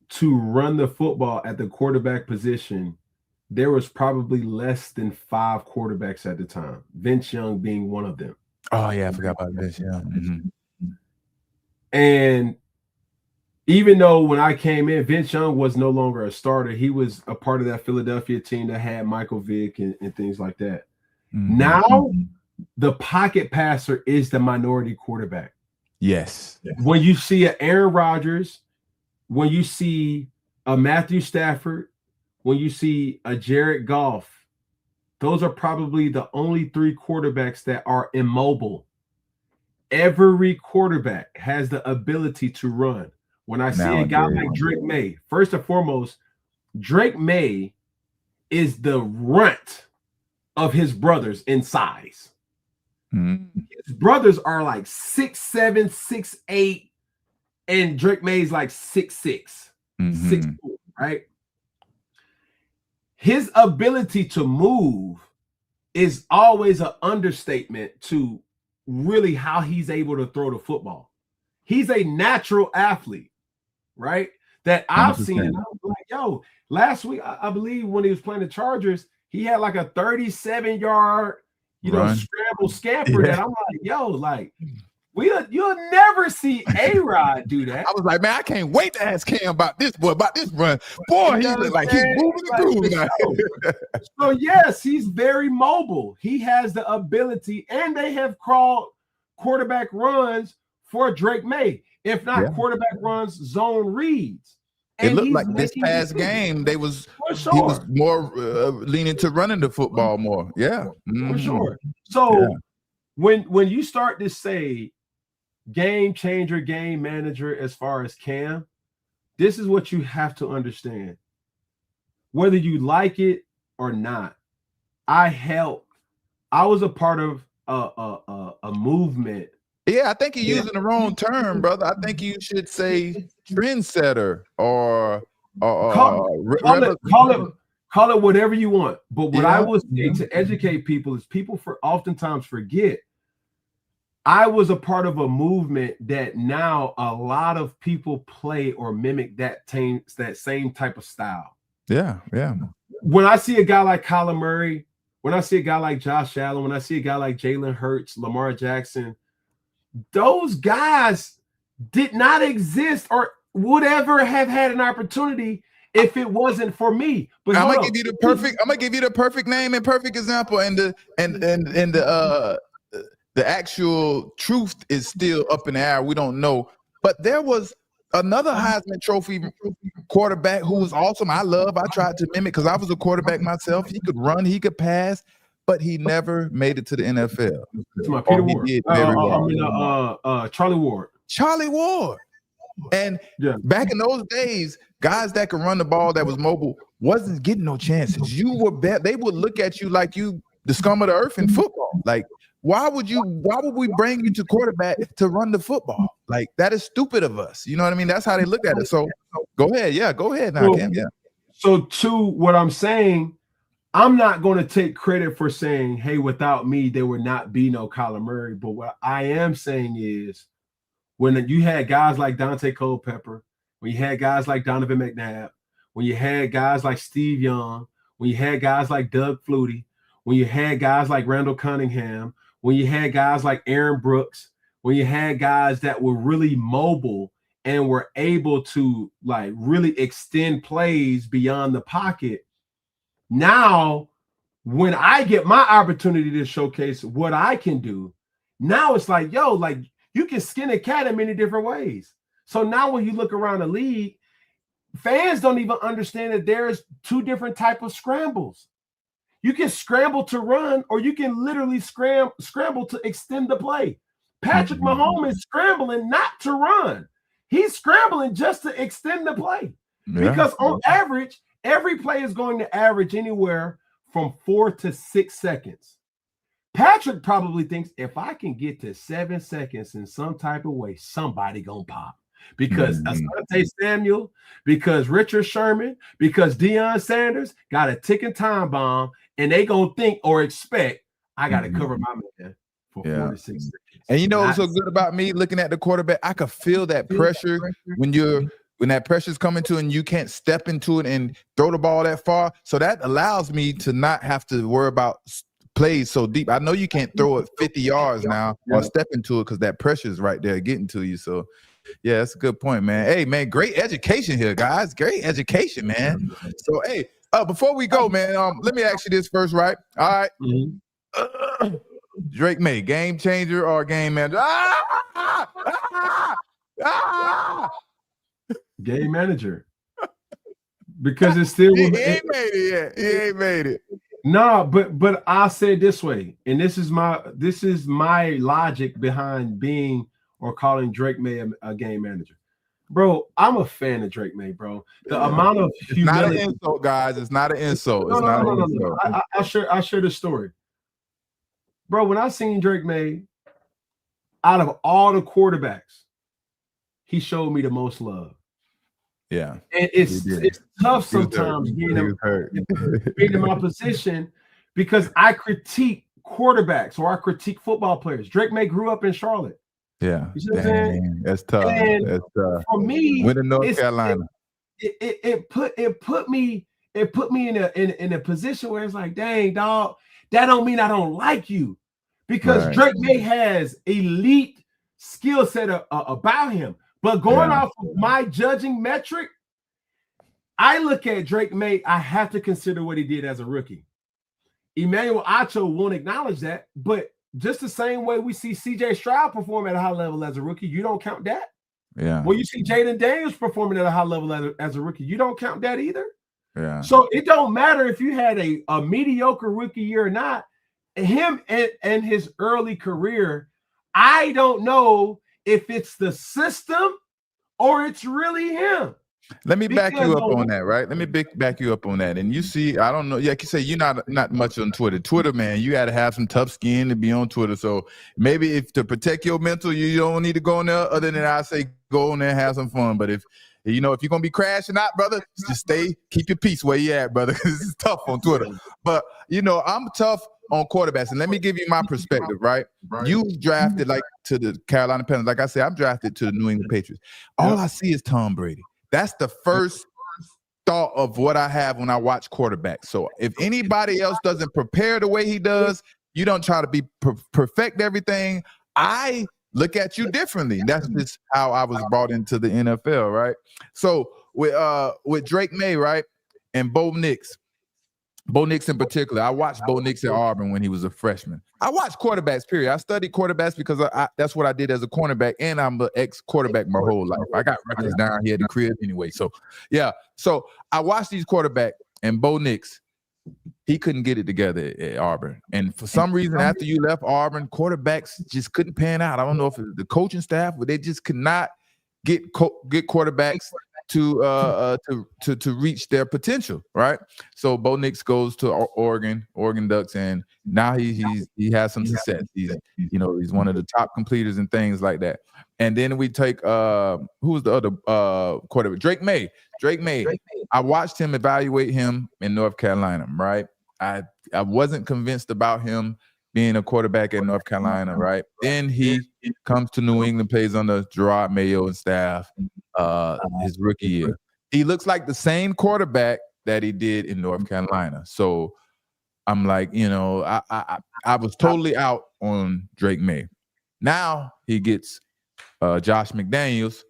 to run the football at the quarterback position, there was probably less than 5 quarterbacks at the time, Vince Young being one of them. Oh, yeah, I forgot about Vince Young. Mm-hmm. And even though when I came in, Vince Young was no longer a starter, he was a part of that Philadelphia team that had Michael Vick and things like that. Mm-hmm. Now, the pocket passer is the minority quarterback. Yes. When you see an Aaron Rodgers, when you see a Matthew Stafford, when you see a Jared Goff, those are probably the only 3 quarterbacks that are immobile. Every quarterback has the ability to run. When I see a guy like Drake May, first and foremost, Drake May is the runt of his brothers in size. Mm-hmm. His brothers are like 6'7", 6'8", and Drake May's like 6'6", 6'4", right? His ability to move is always an understatement to really how he's able to throw the football. He's a natural athlete, right? That I've 100%. Seen. And I was like, yo, last week, I believe when he was playing the Chargers, he had like a 37-yard, scramble scamper that I'm like, yo, like, you'll never see A-Rod do that. I was like, man, I can't wait to ask Cam about this run. Boy, he look like he's moving the groove now. So yes, he's very mobile. He has the ability, and they have crawled quarterback runs for Drake May. If not quarterback runs, zone reads. And it looked like this past game, he was more leaning to running the football more. Yeah, for sure. So when you start to say game changer, game manager, as far as Cam, this is what you have to understand. Whether you like it or not, I was a part of a movement. Yeah, I think you're using the wrong term, brother. I think you should say trendsetter or call it whatever you want. But what I would say to educate people is people oftentimes forget. I was a part of a movement that now a lot of people play or mimic that same type of style. Yeah. When I see a guy like Kyler Murray, when I see a guy like Josh Allen, when I see a guy like Jalen Hurts, Lamar Jackson, those guys did not exist or would ever have had an opportunity if it wasn't for me. But I'm gonna give you the perfect name and perfect example, and the actual truth is still up in the air. We don't know. But there was another Heisman Trophy quarterback who was awesome. I tried to mimic because I was a quarterback myself. He could run, he could pass, but he never made it to the NFL. It's my Peter Ward. Charlie Ward. Charlie Ward. And back in those days, guys that could run the ball that was mobile wasn't getting no chances. They would look at you like you the scum of the earth in football. Like, why would we bring you to quarterback to run the football? Like, that is stupid of us. You know what I mean? That's how they look at it. So go ahead. Yeah, go ahead now, Cam. Yeah. So to what I'm saying, I'm not going to take credit for saying, hey, without me, there would not be no Kyler Murray. But what I am saying is when you had guys like Dante Culpepper, when you had guys like Donovan McNabb, when you had guys like Steve Young, when you had guys like Doug Flutie, when you had guys like Randall Cunningham, when you had guys like Aaron Brooks, when you had guys that were really mobile and were able to like really extend plays beyond the pocket. Now, when I get my opportunity to showcase what I can do, now it's like, yo, like you can skin a cat in many different ways. So now when you look around the league, fans don't even understand that there's 2 different types of scrambles. You can scramble to run, or you can literally scramble to extend the play. Patrick Mahomes is scrambling not to run. He's scrambling just to extend the play. Because on average, every play is going to average anywhere from 4 to 6 seconds. Patrick probably thinks if I can get to 7 seconds in some type of way, somebody gonna pop. Because Asante Samuel, because Richard Sherman, because Deion Sanders got a ticking time bomb, and they gonna think or expect I gotta cover my man for 4 to 6 seconds. And you know what's so good about me looking at the quarterback? I could feel that pressure when that pressure's coming to and you can't step into it and throw the ball that far. So that allows me to not have to worry about plays so deep. I know you can't throw it 50 yards now or step into it because that pressure is right there getting to you. So yeah, that's a good point, man. Hey, man, great education here, guys. Great education, man. So, hey, before we go, man, let me ask you this first, right? All right. Drake May, game changer or game manager? Game manager. Because it's still he ain't made it yet. He ain't made it. No, but I say it this way, and this is my logic behind being or calling Drake May a game manager. Bro, I'm a fan of Drake May, bro. The amount of humility. It's not an insult, guys. It's not an insult. No. I'll share the story. Bro, when I seen Drake May, out of all the quarterbacks, he showed me the most love. Yeah. And it's tough sometimes being in my position because I critique quarterbacks or I critique football players. Drake May grew up in Charlotte. Yeah. You know what I'm saying? That's tough. And that's tough. For me, went to North Carolina. It put me in a position where it's like, dang, dog, that don't mean I don't like you. Because Drake May has elite skill set about him. But going off of my judging metric, I look at Drake May, I have to consider what he did as a rookie. Emmanuel Acho won't acknowledge that, but just the same way we see CJ Stroud perform at a high level as a rookie, you don't count that. Yeah. When you see Jaden Daniels performing at a high level as a rookie, you don't count that either. Yeah. So it don't matter if you had a mediocre rookie year or not. Him and his early career, I don't know if it's the system or it's really him. Let me back you up on that, right? Let me back you up on that. And you see, I don't know. Yeah, like you say, you're not much on Twitter. Twitter, man, you got to have some tough skin to be on Twitter. So maybe if to protect your mental, you don't need to go on there. Other than I say, go on there and have some fun. But if you're gonna be crashing out, brother, just keep your peace where you at, brother. Because it's tough on Twitter. But I'm tough on quarterbacks, and let me give you my perspective, right? You drafted to the Carolina Panthers. Like I said, I'm drafted to the New England Patriots. All I see is Tom Brady. That's the first thought of what I have when I watch quarterbacks. So if anybody else doesn't prepare the way he does, you don't try to be perfect everything. I look at you differently. That's just how I was brought into the NFL, right? So with Drake May, right, and Bo Nix in particular. I watched Bo Nix at Auburn when he was a freshman. I watched quarterbacks, period. I studied quarterbacks because that's what I did as a cornerback, and I'm an ex-quarterback my whole life. I got records down here at the crib anyway. So, yeah. So I watched these quarterbacks, and Bo Nix, he couldn't get it together at Auburn. And for some reason, after you left Auburn, quarterbacks just couldn't pan out. I don't know if it was the coaching staff, but they just could not get quarterbacks to reach their potential, right? So Bo Nix goes to Oregon Ducks, and now he has some success. He's one of the top completers and things like that. And then we take who's the other quarterback? Drake May. I watched him evaluate him in North Carolina, right? I wasn't convinced about him being a quarterback at North Carolina, right? Then he comes to New England, plays under Gerard Mayo and staff his rookie year. He looks like the same quarterback that he did in North Carolina. So I'm like, I was totally out on Drake May. Now he gets Josh McDaniels,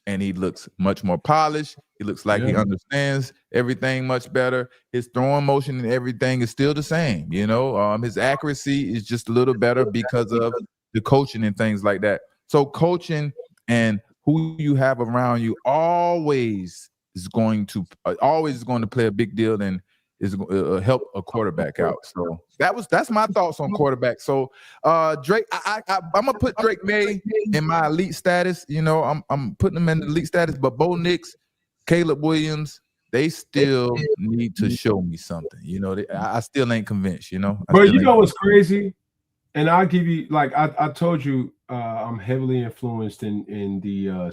and he looks much more polished. He looks like he understands everything much better. His throwing motion and everything is still the same. His accuracy is just a little better because of the coaching and things like that. So coaching and who you have around you always is going to play a big deal in is help a quarterback out. So that's my thoughts on quarterback. So Drake, I'm gonna put Drake May in my elite status. You know, I'm putting him in the elite status, but Bo Nix, Caleb Williams, they still need to show me something. You know, I still ain't convinced. You know, but you know what's crazy? And I'll give you, like I told you, I'm heavily influenced in the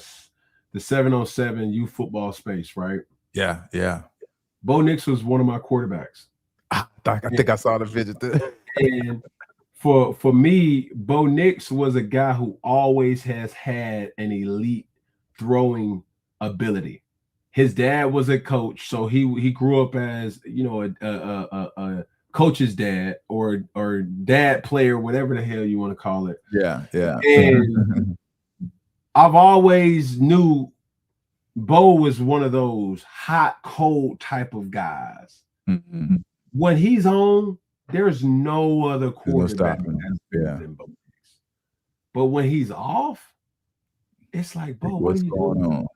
7-on-7 youth football space, right? Yeah. Bo Nix was one of my quarterbacks. I think I saw the video. And for me, Bo Nix was a guy who always has had an elite throwing ability. His dad was a coach, so he grew up as, you know, a coach's dad or dad player, whatever the hell you want to call it. Yeah. And I've always knew Bo was one of those hot, cold type of guys. Mm-hmm. When he's on, there's no other quarterback than Bo Nix. But when he's off, it's like, Bo, what's going on?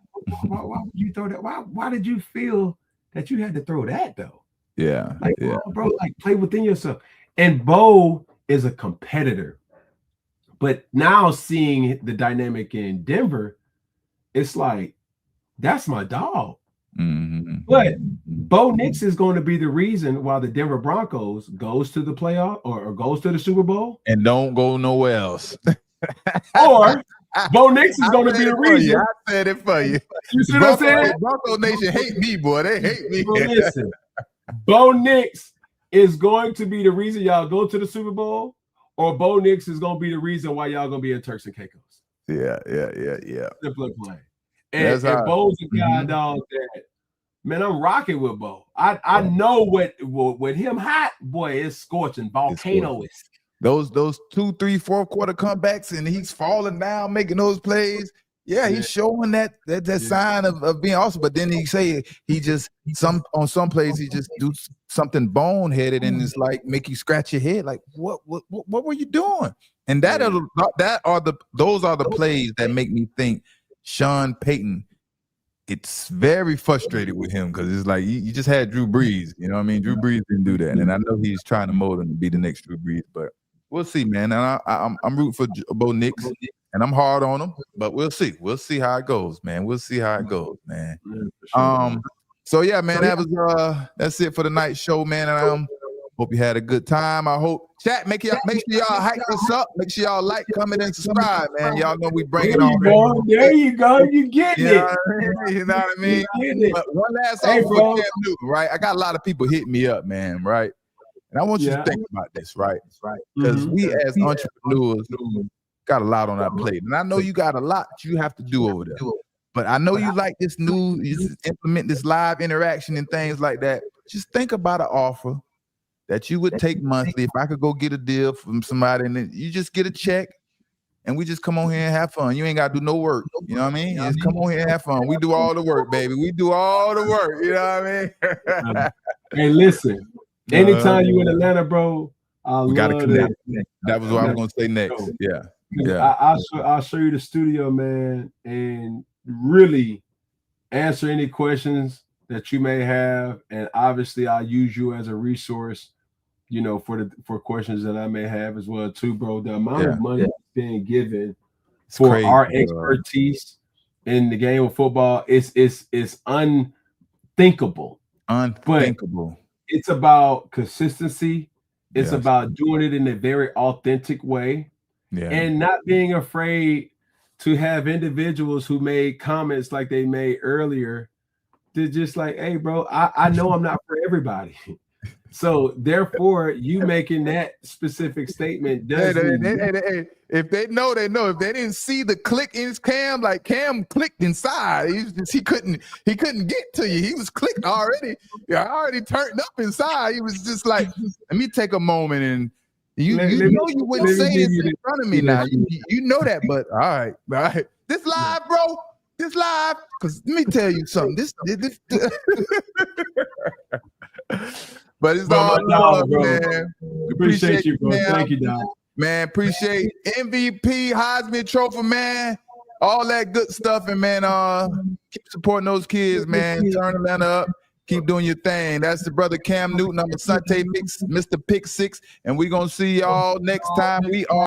Why would you throw that? Why did you feel that you had to throw that though? Yeah. Like, bro, like play within yourself. And Bo is a competitor. But now seeing the dynamic in Denver, it's like, that's my dog. Mm-hmm. But Bo Nix is going to be the reason why the Denver Broncos goes to the playoff or goes to the Super Bowl. And don't go nowhere else. Or Bo Nix is going to be the reason. I said it for you. You see what I'm saying? Bronco Nation hate me, boy. They hate me. Bro, listen, Bo Nix is going to be the reason y'all go to the Super Bowl, or Bo Nix is going to be the reason why y'all going to be in Turks and Caicos. Yeah. Simple and plain. And Bo's a guy, dog, that, man, I'm rocking with Bo. I know what him hot, boy, it's scorching, volcano-ish. Those 2, 3, 4 quarter comebacks, and he's falling down, making those plays. Yeah, he's showing that sign of being awesome. But then he say he just on some plays he just do something boneheaded, and it's like make you scratch your head. Like what were you doing? And those are the plays that make me think Sean Payton, it's very frustrated with him because it's like you just had Drew Brees. You know what I mean? Drew Brees didn't do that. And I know he's trying to mold him to be the next Drew Brees, but we'll see, man. And I'm rooting for Bo Nix, and I'm hard on him, but we'll see. We'll see how it goes, man. We'll see how it goes, man. So yeah, man, that's it for the night show, man. And hope you had a good time. I hope chat make sure y'all hype us up. Make sure y'all like, comment, and subscribe, man. Y'all know we bring it on. There you go. You getting it. You know what I mean? But one last thing for Cam Newton, right? I got a lot of people hitting me up, man, right? And I want you to think about this, right? Because we as entrepreneurs got a lot on our plate. And I know you got a lot you have to do over there. But I know you like this you implement this live interaction and things like that. Just think about an offer that you would take monthly. If I could go get a deal from somebody and then you just get a check and we just come on here and have fun. You ain't got to do no work. You know what I mean? You just come on here and have fun. We do all the work, baby. We do all the work. You know what I mean? Hey, listen. Anytime you in Atlanta, bro, we got to connect. That was what I was going to say next. Yeah. I'll show you the studio, man, and really answer any questions that you may have. And obviously, I'll use you as a resource, you know, for questions that I may have as well, too, bro. The amount of money that's being given for crazy, our expertise in the game of football is unthinkable. Unthinkable. But it's about consistency. It's about doing it in a very authentic way, and not being afraid to have individuals who made comments like they made earlier. They're just like, hey, bro, I know I'm not for everybody. So therefore, you making that specific statement doesn't. If they know, they know. If they didn't see the click in his Cam, like Cam clicked inside. He couldn't get to you. He was clicked already. I already turned up inside. He was just like, let me take a moment and you wouldn't say this in front of me now. You know that, but all right. This live, bro. This live, because let me tell you something. This but it's all love, man. Appreciate you, bro. Man. Thank you, dog. Man, appreciate MVP, Heisman Trophy, man. All that good stuff, and man, keep supporting those kids, man. Turn Atlanta up. Keep doing your thing. That's the brother Cam Newton. I'm Asante Mix, Mr. Pick Six, and we're gonna see y'all next time. We are